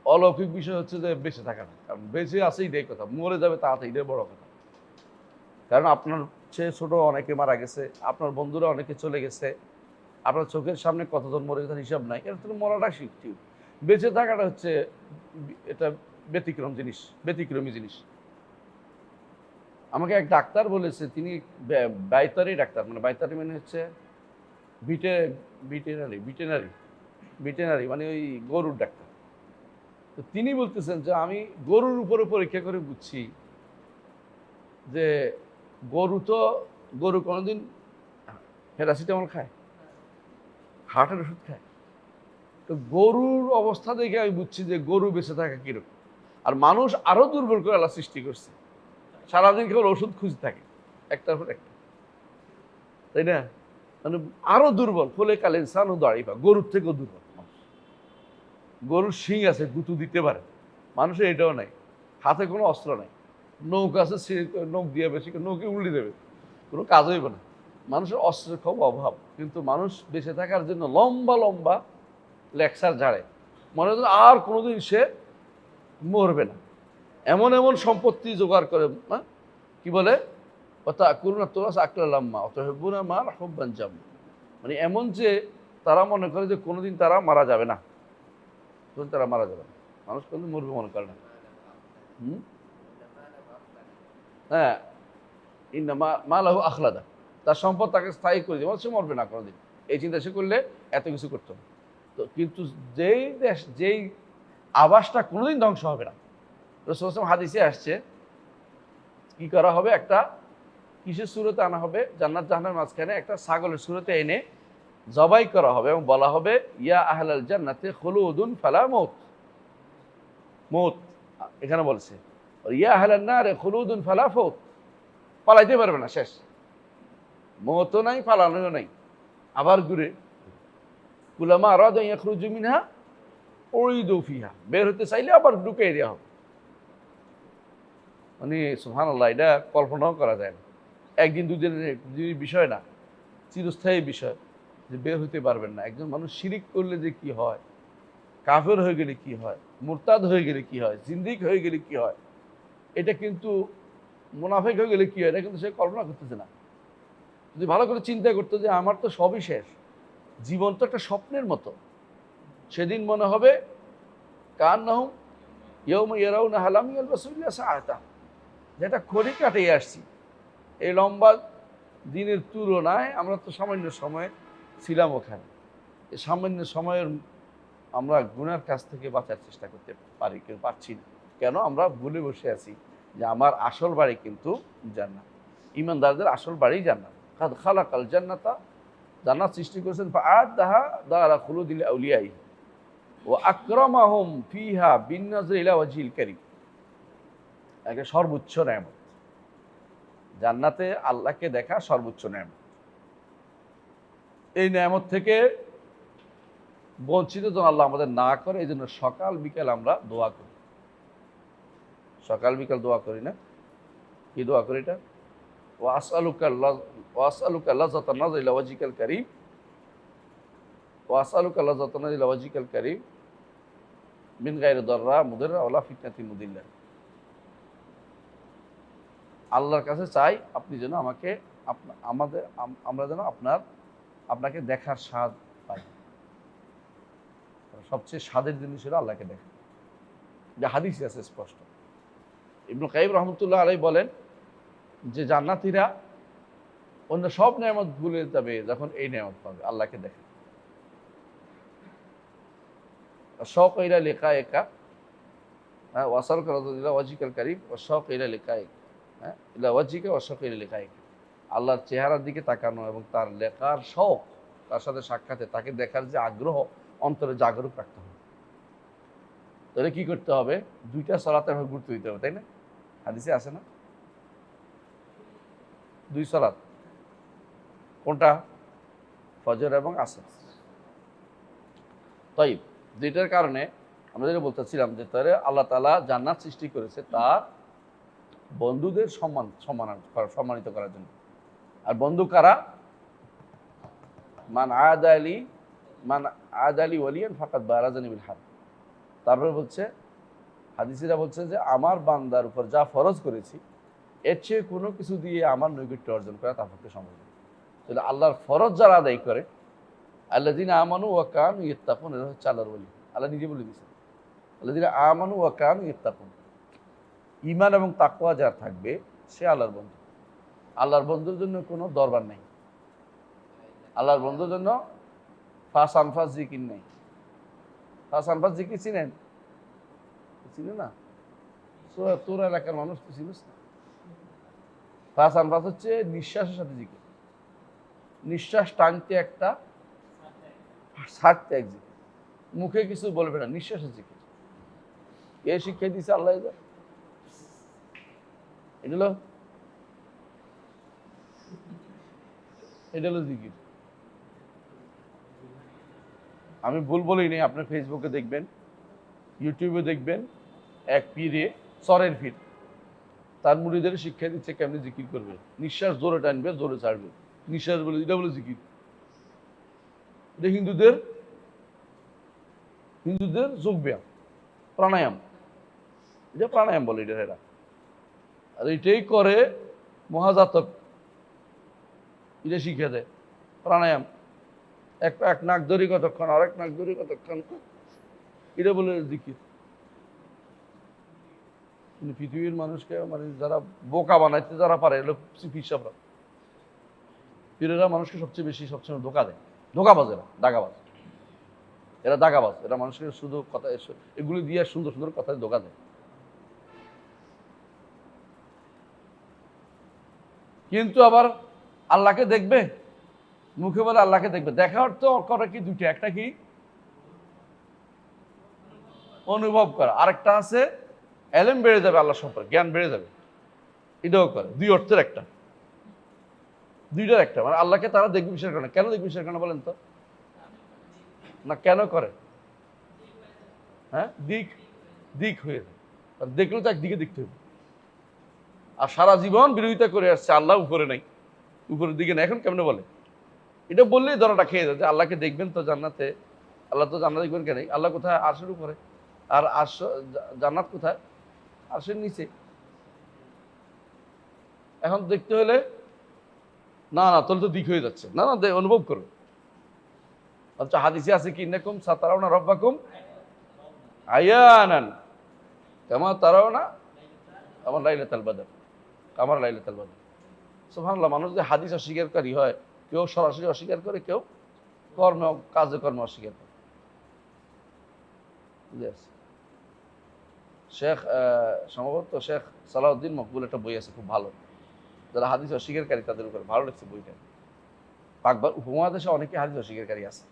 অলৌকিক বিষয় হচ্ছে যে বেঁচে থাকাটা। কারণ বেঁচে আছে এটাই কথা, মরে যাবে তাড়াতাড়ি, এটাই বড় কথা। কারণ আপনার চেয়ে ছোট অনেকে মারা গেছে, আপনার বন্ধুরা অনেকে চলে গেছে, আপনার চোখের সামনে কতজন মরে গেছে হিসাব নাই। এটা তো মরাটা শিখছি, বেঁচে থাকাটা হচ্ছে এটা ব্যতিক্রমী জিনিস। আমাকে এক ডাক্তার বলেছে, তিনি বাইতারি ডাক্তার, মানে বাইতারি মানে হচ্ছে বিটেনারি মানে ওই গরুর ডাক্তার। তো তিনি বলতেছেন যে আমি গরুর উপরে পরীক্ষা করে বুঝছি যে গরু কোনোদিন প্যারাসিটামল খায়, হার্টের ওষুধ খায়। তো গরুর অবস্থা দেখে আমি বুঝছি যে গরু বেঁচে থাকা কিরকম। আর মানুষ আরো দুর্বল করে আল্লাহ সৃষ্টি করছে, সারাদিন কেবল ওষুধ খুঁজতে থাকে একটার পর একটা, তাই না? মানে আরো দুর্বল, ফলে কাল ইনসান ও দাঁড়িয়ে গরুর থেকেও দুর্বল মানুষ। গরুর শিং আছে, গুতু দিতে পারে, মানুষের এটাও নাই, হাতে কোনো অস্ত্র নাই, নৌকা আছে, সে নৌক দিয়ে বেশি নৌকে উল্টে দেবে, কোনো কাজ হইবে না। মানুষের অস্ত্রের খুব অভাব, কিন্তু মানুষ বেঁচে থাকার জন্য লম্বা লম্বা লেকচার ঝাড়ে, মনে হয় আর কোনোদিন সে মরবে না, এমন এমন সম্পত্তি জোগাড় করে, কি বলে অত করুণা তোরা আকলাম্মা অত হেব্বুনা মাল হব্বান জাম, মানে এমন যে তারা মনে করে যে কোনোদিন তারা মারা যাবে না, কোনোদিন তারা মারা যাবে না, মানুষ কোনোদিন মরবে মনে করে না। হ্যাঁ, ইন্না মা লাহু আখলাদা, তার সম্পদ তাকে স্থায়ী করে দেবে, সে মরবে না কোনোদিন, এই চিন্তা সে করলে এত কিছু করতো না। তো কিন্তু যেই দেশ, যেই আবাসটা কোনোদিন ধ্বংস হবে না, রাসূল সাল্লাল্লাহু আলাইহি ওয়াসাল্লাম হাদিসে আসছে কি করা হবে, একটা কিসের সুরতে আনা হবে, জান্নাত জাহান্নামের মাঝখানে একটা ছাগলের সুরতে এনে জবাই করা হবে এবং বলা হবে ইয়া আহলাল জান্নাতে খুলুদুন ফালা মউত, মউত এখানে বলছে, ইয়া আহলান নারে খুলুদুন ফালা ফাউত, পালাইতে পারবে না, শেষ, মউতও নাই, পালানোও নাই, আবার ঘুরে কুলামা আরাদা ইয়াখরুজু মিনহা উইদু ফিহা, বের হতে চাইলে আবার ঢুকিয়ে দেওয়া হবে। মানে সুবহানাল্লাহ, এটা কল্পনাও করা যায় না, একদিন দুদিনের বিষয় না, চিরস্থায়ী বিষয়, যে বের হতে পারবেন না। একজন মানুষ শিরিক করলে যে কি হয়, কাফের হয়ে গেলে কি হয়, মুরতাদ হয়ে গেলে কি হয়, জিন্দিক হয়ে গেলে কি হয়, এটা কিন্তু মুনাফিক হয়ে গেলে কি হয়, এটা কিন্তু সে কল্পনা করতেছে না। যদি ভালো করে চিন্তা করতো যে আমার তো সবই শেষ, জীবন তো একটা স্বপ্নের মতো, সেদিন মনে হবে কান্নাহুম ইয়াউমা ইয়ারাউনাহা লাম ইয়ালবাসু ইল্লা সাআতা, যেটা খড়ি কাটিয়ে আসছি, এই লম্বা দিনের তুলনায় আমরা তো সামান্য সময় ছিলাম ওখানে, এই সামান্য সময়ের আমরা গুনার কাছ থেকে বাঁচার চেষ্টা করতে পারি, কেউ পারছি না। কেন? আমরা ভুলে বসে আছি যে আমার আসল বাড়ি কিন্তু জান্নাত, ঈমানদারদের আসল বাড়ি জান্নাত। কাদ খালাকাল জান্নাতা, জান্নাত সৃষ্টি করেছেন ফাআদাহা দারা খুলুদিল আউলিয়াই ওয়া আকরামাহুম ফিহা বিন-নাজরি ইলা ওয়াজহিল কারীম, একটা সর্বোচ্চ নেয়ামত, জান্নাতে আল্লাহকে দেখা সর্বোচ্চ নেয়ামত। এই নেয়ামত থেকে বঞ্চিত যেন আল্লাহ আমাদের না করে, এই জন্য সকাল বিকাল আমরা দোয়া করি, সকাল বিকাল দোয়া করি না? কি দোয়া করি এটা? ওয়াসআলুকা লাযাতান নাযরি ইলা ওয়াজহিকাল কারীম, ওয়াসআলুকা লাযাতান নাযরি ইলা ওয়াজহিকাল কারীম মিন গায়রি দাররা মুদিররা ওয়ালা ফিতনাতিন মুদিল্লা। আল্লাহর কাছে চাই আপনি যেন আমাকে আমরা যেন আপনাকে দেখার স্বাদ পাই, সবচেয়ে স্বাদের জিনিস হলো আল্লাহকে দেখা, যে হাদিসে আছে স্পষ্ট। ইবনে কাইয়িম রাহমাতুল্লাহ আলাইহি বলেন যে জান্নাতীরা অন্য সব নেয়ামত ভুলে যাবে যখন এই নেয়ামত পাবে, আল্লাহকে দেখা। শওক ইলা লিকাইকা, ওয়াসালুকা ইলা ওয়াজহিকাল কারীম ওয়া শওক ইলা লিকাইকা, ইলা ওয়াজহিকা ওয়া শওক ইলা লিকাইকা, আল্লাহর চেহারার দিকে তাকানো এবং তার লেখার শওক, তার সাথে সাক্ষাতে, তাকে দেখার যে আগ্রহ অন্তরে জাগরুক রাখতে হবে। তাহলে কি করতে হবে? দুইটা সালাতে গুরুত্ব দিতে হবে, তাই না? হাদিসে আছে না দুই সালাত, কোনটা? ফজর এবং আসর। তাই দুইটার কারণে আমরা যেটা বলতেছিলাম যে তাহলে আল্লাহ তাআলা জান্নাত সৃষ্টি করেছে তার বন্ধুদের সম্মানিত করার জন্য। আর বন্ধু কারা? মান আদালি ওয়ালিয়ান ফাকাদ বারাজানি বিল হারব। তারপরে বলছে, হাদিসিরা বলছে যে আমার বান্দার উপর যা ফরজ করেছি এর চেয়ে কোনো কিছু দিয়ে আমার নৈকট্য অর্জন করা তার পক্ষে সম্ভব নয়। তাহলে আল্লাহর ফরজ যারা আদায় করে, আল্লাযিনা আমানু ওয়া কানু ইয়াত্তাকুন, এরা হচ্ছে আল্লাহর ওলি। আল্লাহ নিজে বলে দিয়েছেন আল্লাযিনা আমানু ওয়া কানু ইয়াত্তাকুন, ঈমান এবং তাকওয়া যার থাকবে সে আল্লাহর বন্ধু। আল্লাহর বন্ধুর জন্য কোনো দরবার নেই, আল্লাহর বন্ধুর জন্য ফাস আনফাস জিকির নেই। ফাস আনফাস জিকির চিনেন? চিনে না? তোর এলাকার মানুষ তো চিনিস না। ফাস আনফাস হচ্ছে নিঃশ্বাসের সাথে জিকির, নিঃশ্বাস টানতে একটা, ছাড়তে এক জিকির, মুখে কিছু বলবে না, নিঃশ্বাসের জিকির। এ শিক্ষা দিয়েছে আল্লাহ। এটা হলো জিকির। আমি ভুল বলিনি, আপনি ফেসবুকে দেখবেন, ইউটিউবে দেখবেন, এক পীরে চরের পীর তার মুরিদের শিক্ষা দিচ্ছে কেমনি জিকির করবে। নিঃশ্বাস জোরে টানবে, জোরে ছাড়বে, নিঃশ্বাস বলে, এটা বলে জিকির। এটা হিন্দুদের যোগ ব্যায়াম, প্রাণায়াম, এটা প্রাণায়াম বলে এটা এরা। আর এটাই করে মহাজাতক, এটা শিখে দেয় প্রাণায়াম। এক নাক ধরি কতক্ষণ, আরেক নাক ধরি কতক্ষণ, এটা বলে জিকির। কিন্তু পৃথিবীর মানুষকে মানে যারা বোকা বানাইতে যারা পারে, এগুলো পিসাবরা, পীরেরা মানুষকে সবসময় ধোকা দেয়। ধোকাবাজ এরা, দাগাবাজ, এরা দাগাবাজ, এরা মানুষকে শুধু কথা এগুলি দিয়ে সুন্দর সুন্দর কথায় ধোকা দেয়। কিন্তু আবার আল্লাহকে দেখবে, মুখে বলে আল্লাহকে দেখবে, দেখার তো করে কি দুইটা, একটা কি অনুভব করা, আরেকটা আছে এলেম বেড়ে যাবে, আল্লাহ সম্পর্কে জ্ঞান বেড়ে যাবে, এটাও করে। দুই অর্থের একটা, দুইটার একটা। মানে আল্লাহকে তারা দেখবে বিশ্বাস করে না। কেন দেখবে বিশ্বাস করে না বলেন তো? না কেন করে? হ্যাঁ, দিক হয়ে যায়, দেখলে তো একদিকে দেখতে হবে। আর সারা জীবন বিরোধিতা করে আসছে, আল্লাহ উপরে নাই, উপরের দিকে না, এখন কেমনে বলে? এটা বললেই ধরাটা খেয়ে যায় যে আল্লাহকে দেখবেন তো জান্নাতে। আল্লাহ তো জান্নাত দেখবেন কেন? আল্লাহ কোথায়? আরশের উপরে। আর আরশ, জান্নাত কোথায়? আরশের নিচে। এখন দেখতে হলে না তাহলে তো দিক হয়ে যাচ্ছে, না অনুভব করো। অথচ হাদিসে আছে কি, ইন্নাকুম সাতারাউনা রাব্বাকুম আয়ানান কামা তারাউনা আমার লাইলাতুল বদর, আমার লাইলাতুল বদর। সুবহানাল্লাহ। মানুষ যে হাদিস অস্বীকারী হয়, কেউ সরাসরি অস্বীকার করে, কেউ কাজে কর্মে অস্বীকার করে। শেখ সম্ভবত শেখ সালাউদ্দিন মকবুল একটা বই আছে খুব ভালো, যারা হাদিস অস্বীকারী তাদের উপরে, ভালো লাগছে বইটা। পাকবার উপমহাদেশে অনেকে হাদিস অস্বীকারী আছে,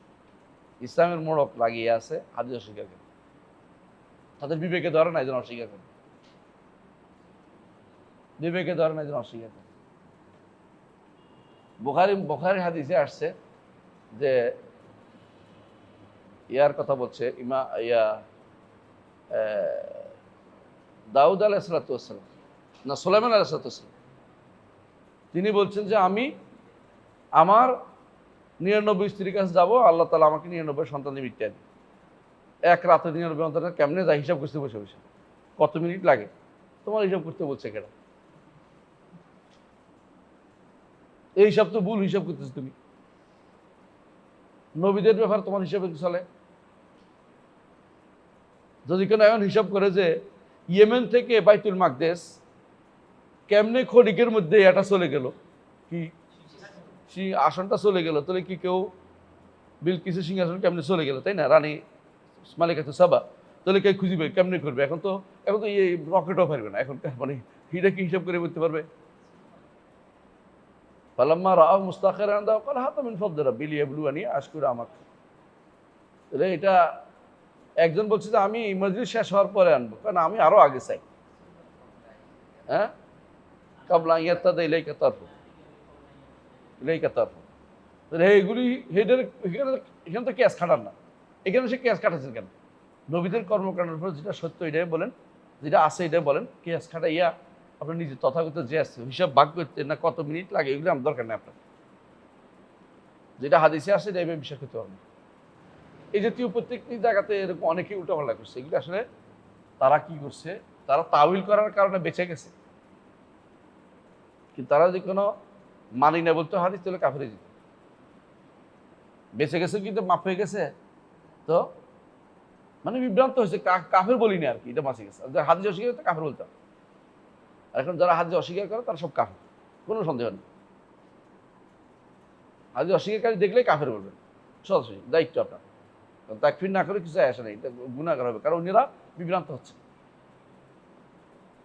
ইসলামের মোড়ক লাগিয়ে আছে হাদিস অস্বীকারী, তাদের বিবেকে ধরে না, একজন অস্বীকার করে, বিবেকে ধরে না, একজন অস্বীকার করে। বুখারী হাদিসে আসছে যে ইয়ার কথা বলছে, দাউদ আলাইহিসসালাম না সুলাইমান আলাইহিসসালাম, তিনি বলছেন যে আমি আমার 99 স্ত্রীর কাছে যাবো, আল্লাহ তাআলা আমাকে 99 সন্তান দিবে ইত্যাদি। এক রাতে 99 সন্তান কেমনে যায় হিসাব করতে বসে বসে, কত মিনিট লাগে তোমার হিসাব করতে বলছে কেনা? এই হিসাব তো ভুল হিসাব করতেছো তুমি। নবীদের ব্যাপারে তোমার হিসাবে চলে? যদি কেন এমন হিসাব করে যে ইয়েমেন থেকে বাইতুল মাকদেস কেমনে খড়িকের মধ্যে এটা চলে গেল, কি আসনটা চলে গেল, তাহলে কি কেউ বিলকিসের সিংহাসন কেমনে চলে গেল, তাই না? রানী মালিকাতু সাবা, তাহলে কে খুঁজিবে, কেমনে করবে? এখন তো এই রকেটও পারবে না এখন, মানে হিটা কি হিসাব করে বলতে পারবে? ফালাম্মা রাআহু মুস্তাখিরান ইনদাহু ক্বালা হাযা মিন ফাদলি রাব্বি লিয়াবলুয়ানি আশকুরু আম আকফুর। তাহলে এটা একজন বলছে যে আমি মজলিস শেষ হওয়ার পরে আনবো, কারণ আমি আরো আগে চাই। হ্যাঁ, কাবলা ইয়ারতাদা ইলাইকা তারফু, ইলাইকা তারফু। তাহলে এইগুলি এখানে তো কেস খাটান না, এখানে সে কেস খাটাচ্ছেন কেন? নবীদের কর্মকাণ্ডের উপর যেটা সত্য এটাই বলেন, যেটা আছে এটাই বলেন। কেস খাটাইয়া আপনি নিজে তথাগত যে আছে হিসাব ভাগ করতে না কত মিনিট লাগে, এগুলো আমার দরকার নেই আপনার। যেটা হাদিসে আসে এটা এভাবে বিশ্বাস করতে পারবেন। এই জাতীয় প্রত্যেকটি জায়গাতে এরকম অনেকেই উল্টাপাল্টা করছে। এগুলো আসলে তারা কি করছে, তারা তাউইল করার কারণে বেঁচে গেছে, কিন্তু তারা যদি কোনো মানি না বলতো হাদিস, তাহলে কাফেরে যেত। বেঁচে গেছে কিন্তু মাফ হয়ে গেছে, তো মানে বিভ্রান্ত হয়েছে, কাফের বলিনি আর কি, এটা বাঁচে গেছে। হাদিস অস্বীকার করতে কাফের বলতাম, আর এখন যারা হাদিস অস্বীকার করে তারা সব কাফের, কোনো সন্দেহ নেই। হাদিস অস্বীকারী দেখলেই কাফের বলবেন, সরাসরি দায়িত্ব আপনার। তাকফির না করে কিছু আসে নেই, এটা গুনাহগার হবে, কারণ উনিরা বিভ্রান্ত হচ্ছে।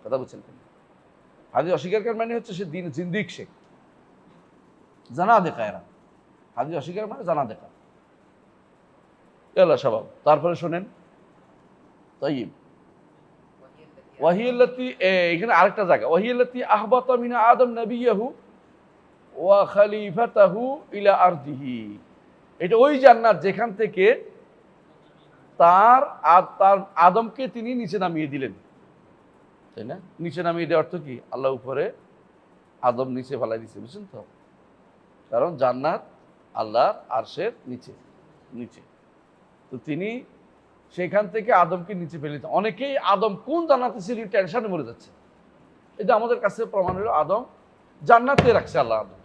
কথা বলছেন, হাদিস অস্বীকার মানে হচ্ছে সে দিন জিন্দিক, সে জানা দেখা, এরা হাদিস অস্বীকার মানে জানা দেখা, এলা স্বভাব। তারপরে শোনেন, তাইয়িব وهي التي ওয়াহিয়াল্লাতি, এখানে আরেকটা জায়গা, ওয়াহিয়াল্লাতি আহবাতা মিন আদম নবিয়াহু ওয়া খলিফাতাহু ইলা আরদিহি। এটা ওই জান্নাত যেখান থেকে তার আদমকে তিনি নিচে নামিয়ে দিলেন, তাই না? নিচে নামিয়ে দেওয়ার অর্থ কি? আল্লাহ উপরে, আদম নিচে ফেলাই দিচ্ছে, বুঝছেন তো? কারণ জান্নাত আল্লাহর আরশের নিচে নিচে, তো তিনি সেখান থেকে আদমকে নিচে ফেলে দিতেন। অনেকেই আদম কোন জান্নাতে ছিল টেনশনে মরে যাচ্ছে। এটা আমাদের কাছে প্রমাণ হলো আদম জান্নাতে রাখছে আল্লাহ আদম,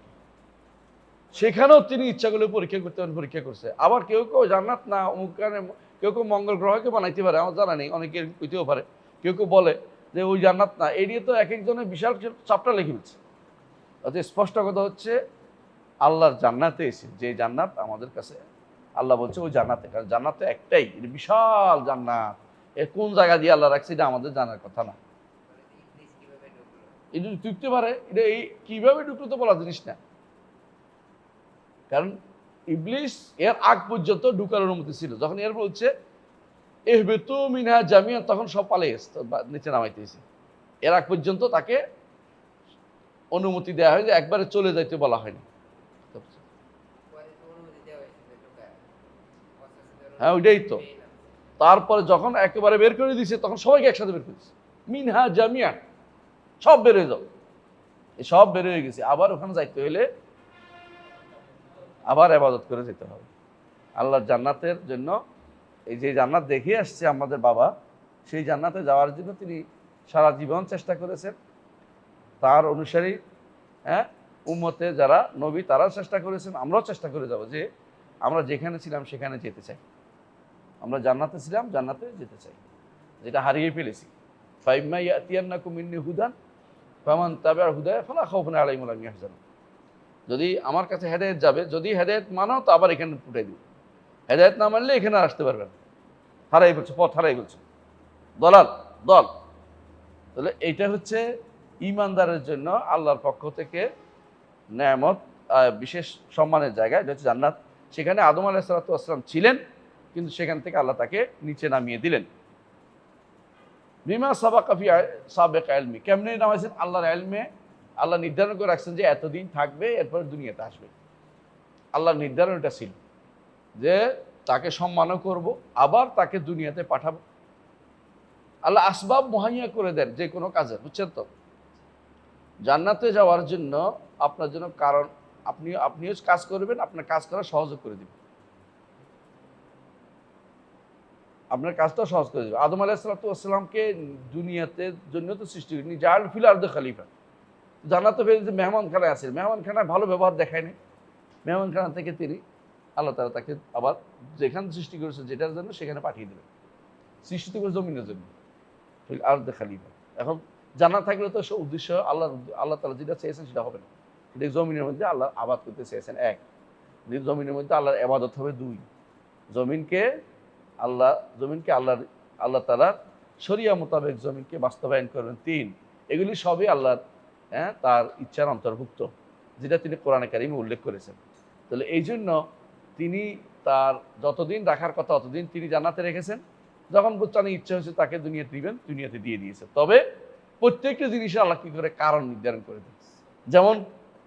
সেখানেও তিনি ইচ্ছা করলে পরীক্ষা করতে পারেন, পরীক্ষা করছে। আবার কেউ কেউ জান্নাত না অমুকখানে, কেউ কেউ মঙ্গল গ্রহকে বানাইতে পারে, আমার জানা নেই, অনেকে কইতেও পারে। কেউ কেউ বলে যে ওই জান্নাত না, এই নিয়ে তো এক একজনের বিশাল চাপটা লিখে ফেলছে। অর্থাৎ স্পষ্ট কথা হচ্ছে আল্লাহর জান্নাতে এসে যে জান্নাত আমাদের কাছে আল্লাহ বলছে ওই জান্নাতে, কারণ জান্নাত তো একটাই, এটা বিশাল জান্নাত, এর কোন জায়গা দিয়ে আল্লাহ রাখছে এটা আমাদের জানার কথা না। ইবলিস কিভাবে ঢুকলো? এটা ঢুকতে পারে, এটা এই কিভাবে ঢুকলো তো বলা জিনিস না, কারণ ইবলিস এর আগ পর্যন্ত ঢুকার অনুমতি ছিল। যখন এর বলছে ইহবিতু মিনহা জামিআন, তখন সব পালিয়ে গেছে, নিচে নামাইতেছে। এর আগ পর্যন্ত তাকে অনুমতি দেওয়া হয় যে একবারে চলে যাইতে বলা হয়নি। পরে তো অনুমতি দেওয়া হয়েছিল ঢোকার। হ্যাঁ, ওইটাই তো। তারপরে যখন একেবারে বের করে দিয়েছে তখন সবাইকে একসাথে বের করে দিয়েছে, মিনহা জামিআন, সব বের হয়ে যাও। এই সব বের হয়ে গেছে, আবার ওখানে যাইতে হলে আবার ইবাদত করে যেতে হবে আল্লাহর জান্নাতের জন্য। এই যে জান্নাত দেখে আসছে আমাদের বাবা, সেই জান্নাতে যাওয়ার জন্য তিনি সারা জীবন চেষ্টা করেছেন। তার অনুসারী, হ্যাঁ, উম্মতে যারা নবী তারা চেষ্টা করেছেন, আমরাও চেষ্টা করে যাব যে আমরা যেখানে ছিলাম সেখানে যেতে চাই। আমরা জান্নাতে ছিলাম, জান্নাতে যেতে চাই, যেটা হারিয়ে ফেলেছি। ফাইম্মা ইয়াতিয়ান্নাকুম মিন্নি হুদান ফামান তাবিআ হুদায়া ফালা খাউফুন আলাইহিম ওয়া লাহুম ইয়াহজানুন। যদি আমার কাছে হেদায়েত যাবে, যদি হেদায়েত মানো তো আবার এখানে ফুটাই দিব, হেদায়েত না মানলে এখানে আর আসতে পারবে না, হারাই বলছে, পথ হারাই বলছে, দলাল দল। তাহলে এইটা হচ্ছে ঈমানদারের জন্য আল্লাহর পক্ষ থেকে নেয়ামত, বিশেষ সম্মানের জায়গা, এটা হচ্ছে জান্নাত। সেখানে আদম আলাইহিস সালাতু ওয়াস সালাম ছিলেন, কিন্তু সেখান থেকে আল্লাহ তাকে নিচে নামিয়ে দিলেন। বিমা সাবাকা ফি সাবিকা ইলমি, কেমনে নামাইছেন? আল্লাহর ইলমে আল্লাহ নির্ধারণ করে রাখছেন যে এতদিন থাকবে, এরপর দুনিয়াতে আসবে। আল্লাহর নির্ধারণ এটা ছিল যে তাকে সম্মানও করব, আবার তাকে দুনিয়াতে পাঠাবো। আল্লাহ আসবাব মুহাইয়া করে দেন যে কোনো কাজে, বুঝছেন তো? জান্নাতে যাওয়ার জন্য আপনার জন্য কারণ, আপনিও কাজ করবেন, আপনার কাজ করা সহজ করে দিবেন, আপনার কাজটা সহজ করে দেবে। আদম আলাইহিস সালাতু ওয়াস সালামকে দুনিয়াতে জন্য তো সৃষ্টি করেনি, জাআল ফিল আরদি খলিফা। জান্নাতে ফেরেছে, মেহমানখানায় আছেন, মেহমানখানায় ভালো ব্যবহার দেখায়নি, মেহমানখানা থেকে তিনি আল্লাহ তাআলা তাকে আবার যেখানে সৃষ্টি করেছেন যেটার জন্য সেখানে পাঠিয়ে দেবেন। সৃষ্টি করে জমিনের জন্য, ফিল আরদি খলিফা। এখন জান্নাত থাকলে তো সব উদ্দেশ্য আল্লাহ তাআলা যেটা চেয়েছেন সেটা হবে না। এটা জমিনের মধ্যে আল্লাহ আবাদ করতে চেয়েছেন, এক। জমিনের মধ্যে আল্লাহর ইবাদত হবে, দুই। জমিনকে আল্লাহ তাআলার শরিয়া মোতাবেক জমিনকে বাস্তবায়ন করবেন, তিন। এগুলি সবই আল্লাহর, হ্যাঁ, তার ইচ্ছার অন্তর্ভুক্ত, যেটা তিনি কোরআনে কারিমে উল্লেখ করেছেন। তাহলে এই জন্য তিনি তার যতদিন রাখার কথা ততদিন তিনি জান্নাতে রেখেছেন। যখন বুঝতে ইচ্ছা হয়েছে তাকে দুনিয়াতে দিবেন, দুনিয়াতে দিয়ে দিয়েছে। তবে প্রত্যেকটা জিনিসে আল্লাহ কি করে কারণ নির্ধারণ করে দেন। যেমন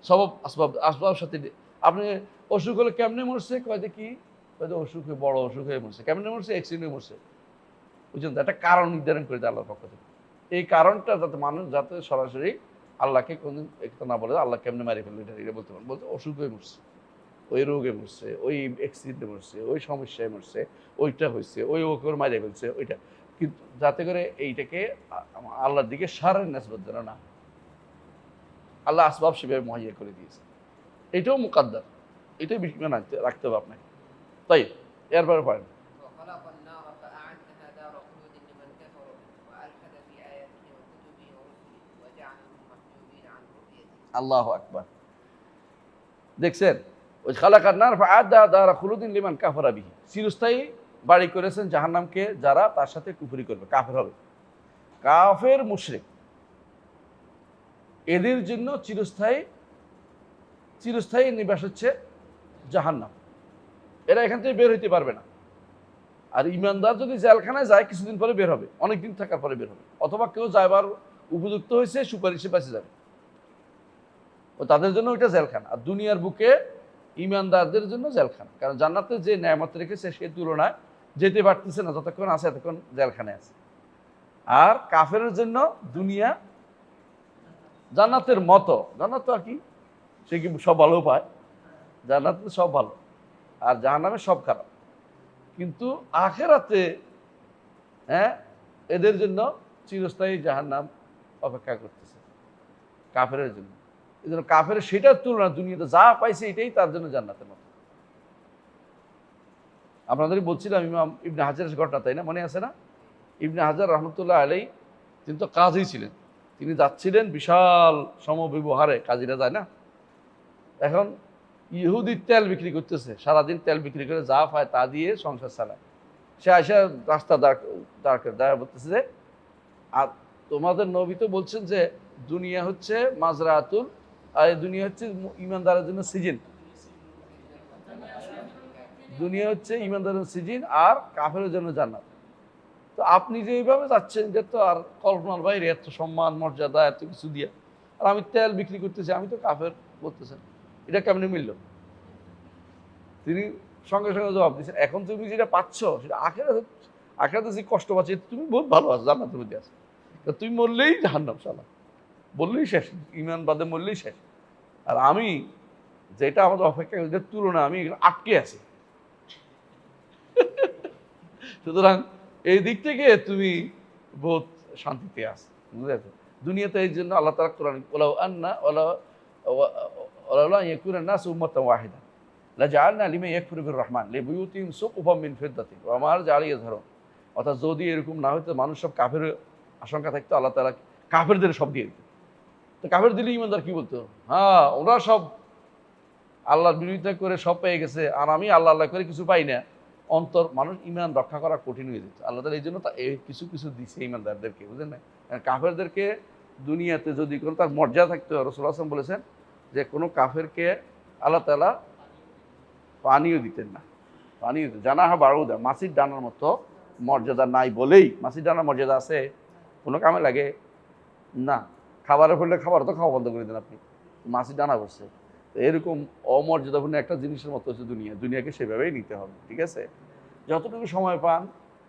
সবব আসবাব সাথে আপনি অসুখ হলে কেমনে মরছে, কয় দেখি, হয়তো অসুখ হয়ে, বড় অসুখ হয়ে মরছে, কেমনে মরছে, অ্যাক্সিডেন্ট হয়ে মরছে, বুঝলেন তো? একটা কারণ নির্ধারণ করে দেয় আল্লাহর পক্ষ থেকে। এই কারণটা যাতে মানুষ যাতে সরাসরি আল্লাহকে কোনদিন একটা না বলে আল্লাহ কেমনে মারি ফেললো, এটা বলতে পারেন। বলতে অসুখ হয়ে মরছে, ওই রোগে মরছে, ওই অ্যাক্সিডেন্টে মরছে, ওই সমস্যায় মরছে, ওইটা হয়েছে, ওই ওকে মারি ফেলছে, ওইটা। কিন্তু যাতে করে এইটাকে আল্লাহর দিকে সারের নেসবত যেন না, আল্লাহ আসবাব সেভাবে মুহাইয়া করে দিয়েছে। এটাও মুকাদ্দার, এটাই বিষ্ণু রাখতে হবে আপনাকে। তাই এরপরে পারেন وخلق النار فأعدها دار خلود لمن كفر وألحد في آياته وكتبه ورسله وجعلهم محجوبين عن رؤيته। আল্লাহু আকবার। দেখছেন, ওই খালাকান নার ফাআদা দারা খুলুদিন লিমান কাফারা বিহি, চিরস্থায়ী বাড়ি করেছেন জাহান্নামকে যারা তার সাথে কুফরি করবে, কাফের হবে, কাফের মুশরিক, এদের জন্য চিরস্থায়ী নিবাস হচ্ছে জাহান্নাম। এরা এখান থেকে বের হইতে পারবে না। আর ইমানদার যদি জেলখানায় যায় কিছুদিন পরে বের হবে, অনেকদিন থাকার পরে বের হবে, অথবা কেউ যাইবার উপযুক্ত হয়েছে সুপারিশে বেঁচে যাবে, ও তাদের জন্য ওইটা জেলখানা। আর দুনিয়ার বুকে ইমানদারদের জন্য জেলখানা, কারণ জান্নাতে যে নেয়ামত রেখেছে সে তুলনায় যেতে পারতেছে না, যতক্ষণ আছে এতক্ষণ জেলখানায় আছে। আর কাফেরের জন্য দুনিয়া জান্নাতের মতো, জান্নাত তো আর কি, সে কি সব ভালো পায়? জান্নাতে সব ভালো, আর জাহান্নামে সব খারাপ। কিন্তু আখেরাতে হ্যাঁ এদের জন্য চিরস্থায়ী জাহান্নাম অপেক্ষা করতেছে কাফেরের জন্য। এই জন্য কাফের সেটার তুলনা দুনিয়াতে যা পাইছে এটাই তার জন্য জান্নাতের মতো। আপনাদের বলছিলাম ইমাম ইবনে হাজারের ঘটনা, তাই না? মনে আছে না? ইবনে হাজার রহমতুল্লাহ আলাই, তিনি তো কাজী ছিলেন, তিনি যাচ্ছিলেন বিশাল সমব্যবহারে, কাজীরা যায় না, এখন ইহুদির তেল বিক্রি করতেছে, সারাদিন তেল বিক্রি করে যা পায় তা দিয়ে সংসার চালায়। সে আসে রাস্তা দাঁড় বলতেছে যে, আর তোমাদের নবী তো বলছেন যে দুনিয়া হচ্ছে মাজরাতুল, আর এই দুনিয়া হচ্ছে ইমানদারের জন্য সিজন, দুনিয়া হচ্ছে ইমানদারের সিজন আর কাফেরের জন্য জান্নাত। তো আপনি যে এইভাবে যাচ্ছেন, যে তো আর কল্পনার বাইরে, এত সম্মান মর্যাদা এত কিছু দিয়ে, আর আমি তেল বিক্রি করতেছি, আমি তো কাফের বলতেছেন, এটা কেমনে মিলল? তিনি সঙ্গে সঙ্গে জবাব দিচ্ছেন, এখন তুমি যেটা পাচ্ছ সেটা আখেরাতে যে কষ্ট পাচ্ছি, তুমি বহুত ভালো আছো, জান্নাতের মধ্যে আছো, তুমি মরলেই জাহান্নাম শালা, বললেই শেষ, ইমান বাদে মরলেই শেষ। আর আমি যেটা আমাদের অপেক্ষা, এদের তুলনা আমি আটকে আছি। সুতরাং এই দিক থেকে তুমি বহুত শান্তিতে আছো, বুঝতে পারছো? দুনিয়াতে এই জন্য আল্লাহ তাআলা কোরআন ওয়ালাউ আন্না ওয়ালাউ ইয়াকুনা নাসু উম্মাতান ওয়াহিদা লাজআলনা লিমান ইয়াকফুরু বির রহমান লিবুয়ুতিহিম সুকুফাম মিন ফিদ্দাতিন ওয়া মা জাআলা ইয়াজহারুন। অর্থাৎ যদি এরকম না হতো, মানুষ সব কাফের আশঙ্কা থাকতো, আল্লাহ তাআলা কাফেরদের সব দিয়ে দিত। তো কাফের দিলে ইমানদার কি বলতো? হ্যাঁ, ওরা সব আল্লাহর বিরোধিতা করে সব পেয়ে গেছে, আর আমি আল্লাহ আল্লাহ করে কিছু পাই না। অন্তর মানুষ ইমান রক্ষা করা কঠিন হয়ে যেত। আল্লাহ তাআলা এই জন্য কিছু কিছু দিছে ইমানদারদেরকে, বুঝলেন না? কাফেরদেরকে দুনিয়াতে যদি কোনো তার মর্যাদা থাকতো, রাসূলুল্লাহ সাল্লাল্লাহু আলাইহি ওয়াসাল্লাম বলেছেন যে কোনো কাফেরকে আল্লাহ তাআলা পানিও দিতেন না, পানিও জানাহা বারুদা, মাছির ডানার মতো মর্যাদা নাই বলেই। মাছির ডানার মর্যাদা আছে? কোনো কামে লাগে না। খাবারের ফলে খাবার তো খাওয়া বন্ধ করে দেন আপনি, মাছির ডানা বসছে। তো এরকম অমর্যাদাপূর্ণ একটা জিনিসের মতো হচ্ছে দুনিয়া, দুনিয়াকে সেভাবেই নিতে হবে, ঠিক আছে? যতটুকু সময় পান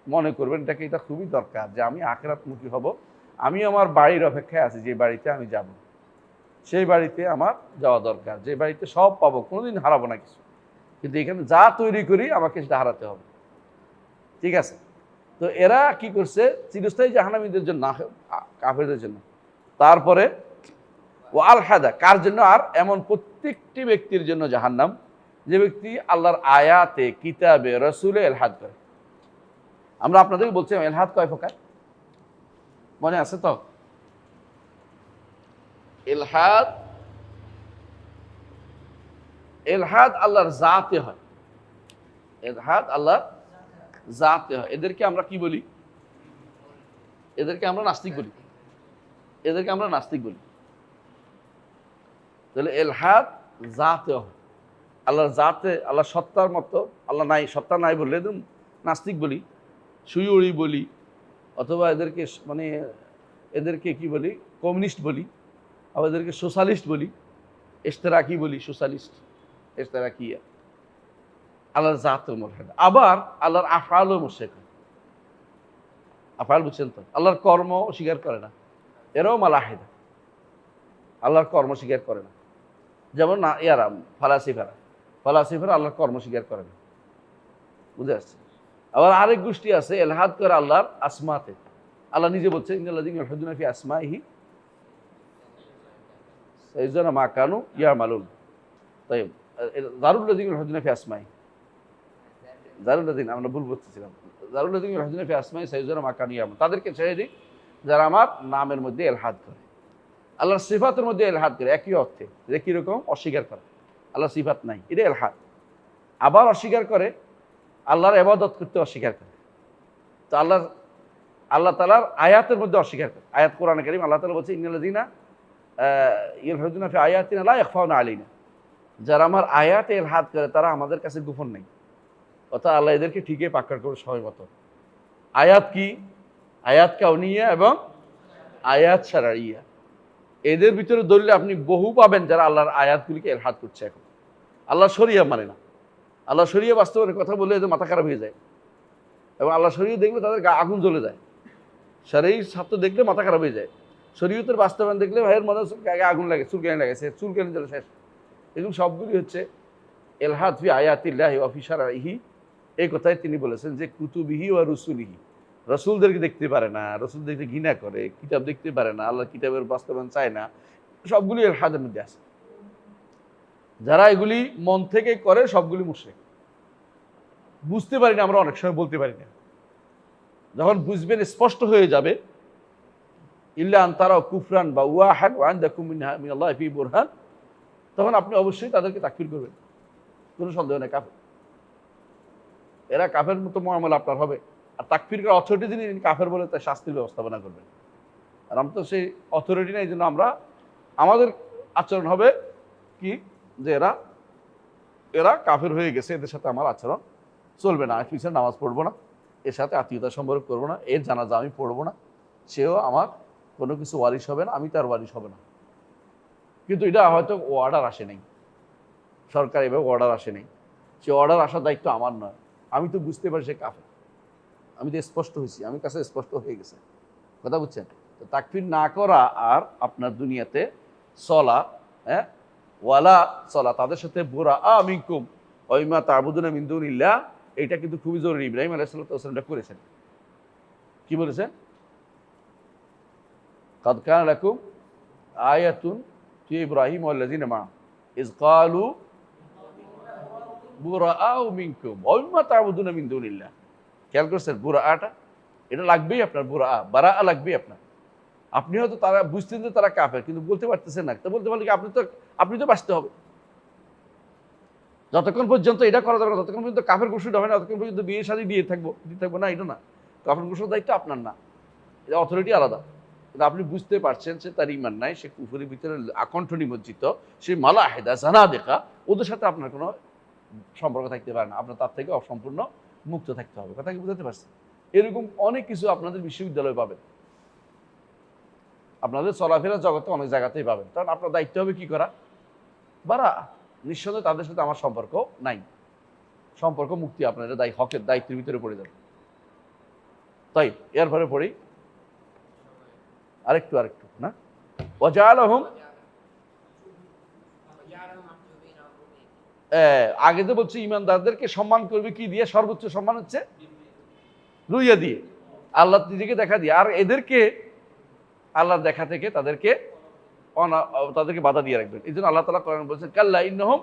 মনে করবেন এটাকে, এটা খুবই দরকার যে আমি আখিরাতমুখী হব, আমি আমার বাড়ির অপেক্ষায় আছি, যে বাড়িতে আমি যাব সেই বাড়িতে আমার যাওয়া দরকার, যে বাড়িতে সব পাবো, কোনোদিন হারাবো না কিছু, কিন্তু এখানে যা তৈরি করি আমাকে সেটা হারাতে হবে, ঠিক আছে? তো এরা কি করছে? চিরস্থায়ী জাহান্নামীদের জন্য, কাফেরদের জন্য। তারপরে ও আল হাদা, কার জন্য? আর এমন প্রত্যেকটি ব্যক্তির জন্য জাহান্নাম যে ব্যক্তি আল্লাহর আয়াতে, কিতাবে, রসুলে এলহাদ করে। আমরা আপনাদেরকে বলছি এলহাদ কয় প্রকার, মনে আছে তো? এলহাদ, এলহাদ আল্লাহর জাতে হয়, এলহাদ আল্লাহর জাতে হয়। এদেরকে আমরা কি বলি? এদেরকে আমরা নাস্তিক বলি, এদেরকে আমরা নাস্তিক বলি। তাহলে এলহাদ জাতে হয়, আল্লাহর জাতে, আল্লাহ সত্তার মতো, আল্লাহ নাই, সত্তা নাই বললে একদম নাস্তিক বলি, সুইউড়ি বলি, অথবা এদেরকে মানে এদেরকে কি বলি? কমিউনিস্ট বলি, আবার এদেরকে সোশ্যালিস্ট বলি, ইশতেরাকি বলি, সোশ্যালিস্ট ইশতেরাকিয়া। আল্লাহর জাতের মোরশেদ। আবার আল্লাহর আফআলও মোরশেদ, আফআল বুঝছেন তো? আল্লাহর কর্ম স্বীকার করে না, এরাও মালাহিদা, আল্লাহর কর্ম স্বীকার করে না। যেমন না ইয়ারা ফালাসিফারা আল্লাহর কর্ম স্বীকার করে না, বুঝে আসছে? আবার আরেক গোষ্ঠী আছে এলহাদ করে আল্লাহর আসমাতে। আল্লাহ নিজে বলছেন ইন্নাল্লাযীনা ইউলহিদুনা ফি আসমাইহি সাইয়ুজজাউনা মা কানু ইয়ামালুন। তাই যারুল্লাযীনা ইউলহিদুনা ফি আসমাইহি, যারুল্লাযীনা, আমরা ভুল বলতেছিলাম, যারুল্লাযীনা ইউলহিদুনা ফি আসমাইহি সাইয়ুজজাউনা মা কানু ইয়ামালুন, তাদেরকে ছেড়ে দিই যারা আমার নামের মধ্যে এলহাদ করে, আল্লাহর সিফাতের মধ্যে এলহাদ করে। একই অর্থে, যে কিরকম? অস্বীকার করে, আল্লাহর সিফাত নাই, এটা এলহাদ। আবার অস্বীকার করে, আল্লাহর ইবাদত করতে অস্বীকার করে। তো আল্লাহ তাআলার আয়াতের মধ্যে অস্বীকার করে। আয়াত কোরআনে কারীম আল্লাহ তাআলা বলছে ইন্নাল্লাযীনা ইউলহিদুনা ফি আয়াতিনা লা ইয়াখফাউনা আলাইনা, যারা আমার আয়াতে ইলহাদ করে তারা আমাদের কাছে গোপন নাই, অর্থাৎ আল্লাহ এদেরকে ঠিকই পাকড় করে সময় মতো। আয়াত কি? আয়াত কাউনিয়া এবং আয়াত শারঈয়া। এদের ভিতরে দলিল আপনি বহু পাবেন যারা আল্লাহর আয়াতগুলিকে ইলহাদ করছে এখন। আল্লাহ শরিয়া মানে না। আল্লাহ শরিয়া বাস্তবায়নের কথা বলে এদের মাথা খারাপ হয়ে যায় এবং আল্লাহ শরিয়া দেখলে তাদের গা আগুন জ্বলে যায়। শারঈ ছাত্র দেখলে মাথা খারাপ হয়ে যায়। শরীয়তের বাস্তবায়ন দেখলে ভাইয়ের মনে হচ্ছে গায়ে আগুন লাগে, চুলকানি লাগাইছে, চুলকানি জ্বলে শেষ। এগুলো সবগুলি হচ্ছে ইলহাদ ফি আয়াতিল্লাহি ওয়া ফি শারঈহি। এই কথাই তিনি বলেছেন যে কুতুবিহি ওয়া রুসুলিহি। রসুলদেরকে দেখতে পারে না, রসুল দেখতে ঘৃণা করে, কিতাব দেখতে পারে না, আল্লাহর কিতাবের বাস্তবায়ন চায় না, সবগুলি ইলহাদের মধ্যে আছে। যারা এগুলি মন থেকে করে সবগুলি মুশরিক। বুঝতে পারি না, আমরা অনেক সময় বলতে পারি না। যখন বুঝবেন, স্পষ্ট হয়ে যাবে, ইল্লা আন তারাও কুফরান বা ওয়াহান ওয়া আনদাকুম মিনাল্লাহি ফি বুরহান, তখন আপনি অবশ্যই তাদেরকে তাকফির করবেন, কোনো সন্দেহ নেই, কাফের। এরা কাফের মতো মুআমালা আপনার হবে। আর তাকফির করার অথরিটি যিনি, কাফের বলে তার শাস্তির ব্যবস্থাপনা করবেন। আর আমরা তো সেই অথরিটি নেই, এই জন্য আমরা আমাদের আচরণ হবে কি, যে এরা কাফের হয়ে গেছে, এদের সাথে আমার আচরণ চলবে না, পিছনে নামাজ পড়বো না, এর সাথে আত্মীয়তা সম্পর্ক করবো না, এর জানাজা আমি পড়বো না, সেও আমার কোনো কিছু ওয়ারিশ হবে না, আমি তার ওয়ারিশ হবে না। কিন্তু এটা হয়তো অর্ডার আসে নাই, সরকার এভাবে অর্ডার আসে নাই, সে অর্ডার আসার দায়িত্ব আমার নয়। আমি তো বুঝতে পারি সে কাফের, আমি তো স্পষ্ট হয়েছি, আমার কাছে স্পষ্ট হয়ে গেছে। কথা বুঝছেন? তো তাকফির না করা আর আপনার দুনিয়াতে চলা, হ্যাঁ, ওয়ালা চলা, তাদের সাথে বুরা মিনকুম ওয়াইমা তা'বুদুনা মিন দুনিল্লাহ, এটা কিন্তু খুবই জরুরি। ইব্রাহিম আলাইহিস সালাতু ওয়াস সালাম এটা করেছেন। কি বলেছেন? কাদ কানা লাকুম আয়াতুন ফি ইব্রাহিম ওয়াল্লাযিনা মা ইয ক্বালু বুরাআউ মিনকুম ওয়াইমা তা'বুদুনা মিন দুনিল্লাহ। খেয়াল করছেন? বুরাআটা এটা লাগবেই আপনার, বারাআ লাগবেই আপনার। আপনি হয়তো তারা বুঝতেন যে তারা কাফের, কিন্তু বলতে পারতেছেন না। তো বলতে পারলে কি, আপনি তো বাঁচতে হবে। যতক্ষণ পর্যন্ত এটা করা যাবে না, ততক্ষণ পর্যন্ত কাফের ঘোষণা হবে না, ততক্ষণ পর্যন্ত বিয়ে শাদী দিয়ে থাকবো না, এটা না। কাফের ঘোষণার দায়িত্ব আপনার না, এটা অথরিটি আলাদা। কিন্তু আপনি বুঝতে পারছেন সে তার ঈমান নাই, সে কুফরের ভিতরে আকণ্ঠ নিমজ্জিত, সে মালাহেদা জানাদিকা, ওদের সাথে আপনার কোনো সম্পর্ক থাকতে পারে না, আপনার তার থেকে অসম্পূর্ণ মুক্ত থাকতে হবে। কথা কি বুঝতে পারছেন? এরকম অনেক কিছু আপনাদের বিশ্ববিদ্যালয়ে পাবেন, আপনাদের চলাফেরা জগতে অনেক জায়গাতেই পাবেন। কারণ আপনার দায়িত্ব হবে কি করা, বারা, নিঃসন্দেহে তাদের সাথে আমার সম্পর্ক নাই, সম্পর্ক মুক্তি আপনার, এটা হকের দায়িত্বের ভিতরে পড়ে যাবে। তাই এরপরে পড়ি আরেকটু না, ওয়াজআলাহুম, আগে তো বলছি ইমানদারদেরকে সম্মান করবে কি দিয়ে? সর্বোচ্চ সম্মান হচ্ছে রুইয়া দিয়ে, আল্লাহ নিজেকে দেখা দিয়ে। আর এদেরকে আল্লাহর দেখা থেকে তাদেরকে বাধা দিয়ে রাখবেন। এই জন্য আল্লাহ তাআলা কোরআনে বলছেন, কাল্লা ইন্নাহুম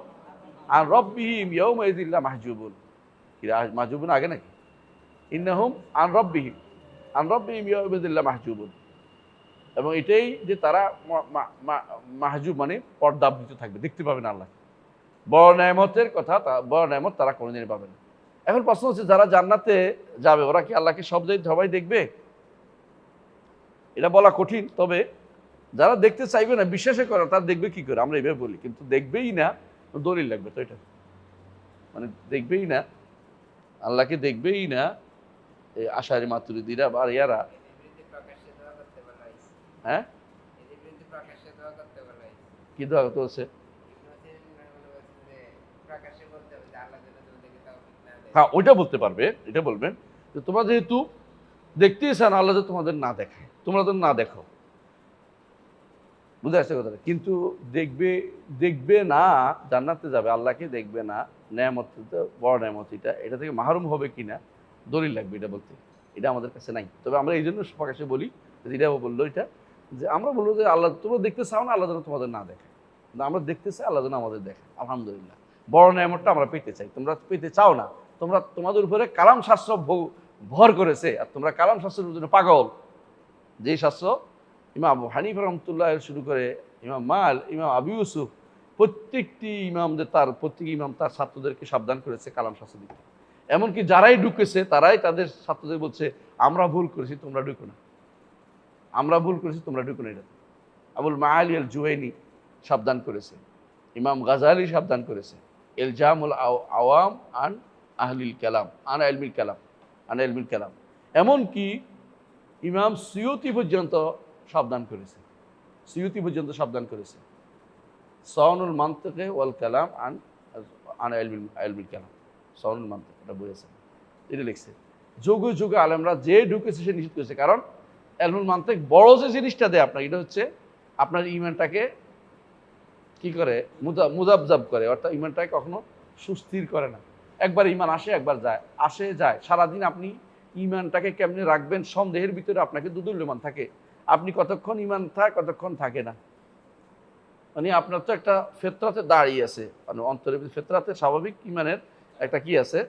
আন রাব্বিহিম ইয়াউমা ইযিন লামাহজুবুন। কি মাহজুবুন আগে নাকি? ইন্নাহুম আন রাব্বিহিম ইয়াউমা ইযিন লামাহজুবুন। এবং এটাই যে তারা মাহজুব মানে পর্দাবৃত থাকবে, দেখতে পাবে না আল্লাহ। বড় নেয়ামতের কথা, বড় নেয়ামত তারা কোনোদিনই পাবে না। এখন প্রশ্ন হচ্ছে, যারা জান্নাতে যাবে ওরা কি আল্লাহকে সবাই দেখবে? এটা বলা কঠিন। তবে যারা দেখতে চাইবে না, বিশ্বাসে করে, তারা দেখবে কি করে? আমরা এইভাবে বলি, কিন্তু দেখবেই না, দলিল লাগবে তো। এটা মানে দেখবেই না, আল্লাহকে দেখবেই না, এই আশারি মাতুরিদিরা বা ইয়ারা, হ্যাঁ, কি দোয়া করতে হচ্ছে? হ্যাঁ, ওইটা বলতে পারবে, এটা বলবেন যে তোমরা যেহেতু দেখতেই চান, আল্লাহ যে তোমাদের না দেখায়, তোমরা তো না দেখো, বুঝে আসছে কথাটা। কিন্তু দেখবে না, জান্নাতে যাবে, আল্লাহকে দেখবে না, নেয়ামত, বড় নেয়ামত এটা থেকে মাহরুম হবে কিনা, দলিল লাগবে এটা বলতে। এটা আমাদের কাছে নাই। তবে আমরা এই জন্য প্রকাশে বলি, এটা বললো, এটা যে আমরা বলবো যে আল্লাহ তোমরা দেখতে চাও না, আল্লাহ যেন তোমাদের না দেখে। কিন্তু আমরা দেখতে চাই, আল্লাহ যেন আমাদের দেখে। আলহামদুলিল্লাহ, বড় নেয়ামতটা আমরা পেতে চাই, তোমরা পেতে চাও না। তোমাদের উপরে কালাম শাস্ত্র ভর করেছে, আর তোমরা কালাম শাস্ত্রের জন্য পাগল। যেই শাস্ত্র ইমাম আবু হানিফা রাহমাতুল্লাহ শুরু করে ইমাম আবু ইউসুফ, প্রত্যেকটি ইমাম তার ছাত্রদেরকে সাবধান করেছে কালাম শাস্ত্র দিকে। এমনকি যারাই ঢুকেছে তারাই তাদের ছাত্রদের বলছে, আমরা ভুল করেছি, তোমরা ঢুকো না, আমরা ভুল করেছি, তোমরা ঢুকো না। এটা আবুল মাআলি আল জুওয়াইনি সাবধান করেছে, ইমাম গাজালি সাবধান করেছে, ইলজামুল আওয়াম আন আহলিল কালাম আন ইলমিল কালাম আন ইলমিল কালাম। এমনকি ইমাম সুয়ুতি পর্যন্ত সাবধান করেছে, সুয়ুতি পর্যন্ত সাবধান করেছে সাউনুল মান্তিকে ওয়াল কালাম আন ইলমিল কালাম। সাউনুল মান্তিক এটা বলেছেন, এটা লিখছে। যুগে যুগে আলেমরা যে ঢুকেছে সে নিষেধ করেছে, কারণ ইলমুল মান্তিক বড় যে জিনিসটা দেয় আপনার, এটা হচ্ছে আপনার ইমানটাকে কি করে মুজাবজাব করে, অর্থাৎ ইমানটাকে কখনো সুস্থির করে না। একবার ইমান আসে, একবার যায়, আসে যায়। সারাদিন আপনি ইমানটাকে কেমনে রাখবেন সন্দেহের ভিতরে আপনাকে দুদুল্যমান থাকে। আপনি কতক্ষণ ইমান থাকে, কতক্ষণ থাকে না। মানে আপনার তো একটা ফেতরাতে দাঁড়িয়ে আছে, মানে অন্তরের ফেতরাতে স্বাভাবিক ইমানের একটা কি আছে,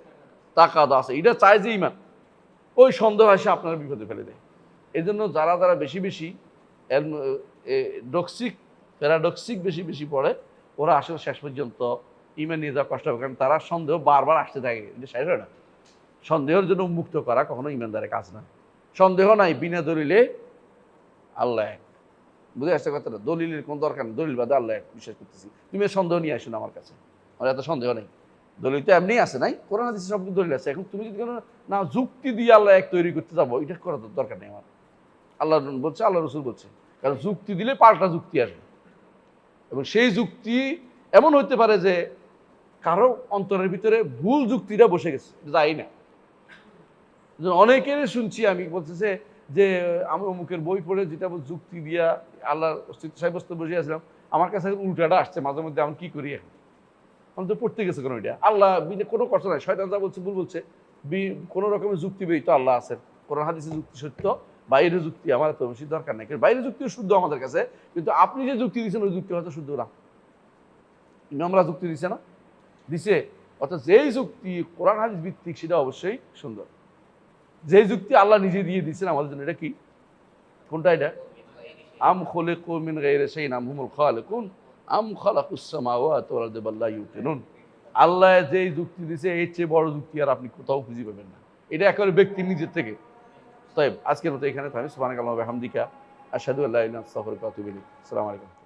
তাকাদ আছে, এটা চাই যে ইমান, ওই সন্দেহ এসে আপনার বিপদে ফেলে দেয়। এই জন্য যারা যারা বেশি বেশি ডক্সিক প্যারাডক্সিক বেশি বেশি পড়ে, ওরা আসলে শেষ পর্যন্ত ইমান নিয়ে যাওয়া কষ্ট হবে, কারণ তারা সন্দেহ বারবার আসতে থাকে, এটা শেষ হয় না। সন্দেহের জন্য মুক্ত করা কখনো ইমানদারের কাজ না। সন্দেহ নাই, বিনা দলিলে আল্লাহ এক। বুঝে আসছে কথাটা? দলিলের কোন দরকার নেই, দলিল বাদে আল্লাহ এক বিশ্বাস করতেছি। তুমি সন্দেহ নিয়ে আসো না আমার কাছে, আমার এত সন্দেহ নেই। দলিল তো এমনি আছে, নাই কোরআন হাদিসে সব দলিল আছে। এখন তুমি যদি কোনো না যুক্তি দিয়ে আল্লাহ এক তৈরি করতে যাবো, এটা করার দরকার নেই আমার। আল্লাহ বলছে, আল্লাহ রসুল বলছে, কারণ যুক্তি দিলে পাল্টা যুক্তি আসবে, এবং সেই যুক্তি এমন হতে পারে যে কারো অন্তরের ভিতরে ভুল যুক্তিটা বসে গেছে, যাই না। অনেকের শুনছি আমি বলতেছে যে আমি অমুকের বই পড়ে যেটা যুক্তি দিয়া আল্লাহর অস্তিত্ব সাব্যস্ত বসিয়েছিলাম, আমার কাছে উল্টাটা আসছে মাঝে মধ্যে, আমি কি করি এখন? আমি তো পড়তে গেছে কোনো এটা আল্লাহ কোনো কষ্ট নাই, শয়তান যা বলছে ভুল বলছে, কোনো রকমের যুক্তি বেরিত আল্লাহ আছেন, কোরআন হাদিসের যুক্তি সত্য, বাইরের যুক্তি আমার তো বেশি দরকার নেই, কারণ বাইরের যুক্তিও শুদ্ধ আমাদের কাছে, কিন্তু আপনি যে যুক্তি দিচ্ছেন ওই যুক্তি হয়তো শুদ্ধ না। ইমামরা যুক্তি দিছে না, দিছে, অর্থাৎ যেই যুক্তি কোরআন হাদিস ভিত্তিক সেটা অবশ্যই সুন্দর। যে যুক্তি আল্লাহ নিজে দিয়ে দিচ্ছেন আমাদের জন্য, এটা কি, কোনটা এটা? আম খুলিকু মিন গায়রি শাইইন আম হুমুল খালিকুন আম খালাকুস সামাওয়াতি ওয়াল আরদা বাল লা ইউকিনুন। আল্লাহ যেই যুক্তি দিয়েছে এর চেয়ে বড় যুক্তি আর আপনি কোথাও খুঁজে পাবেন না। এটা একেবারে ব্যক্তির নিজের থেকে। তাই আজকের মতো এখানে থামি। সুবহানাকাল্লাহু ওয়া বিহামদিকা আশহাদু আল্লা ইলাহা ইল্লা আনতা আস্তাগফিরুকা ওয়া আতুবু ইলাইক। আসসালামু আলাইকুম।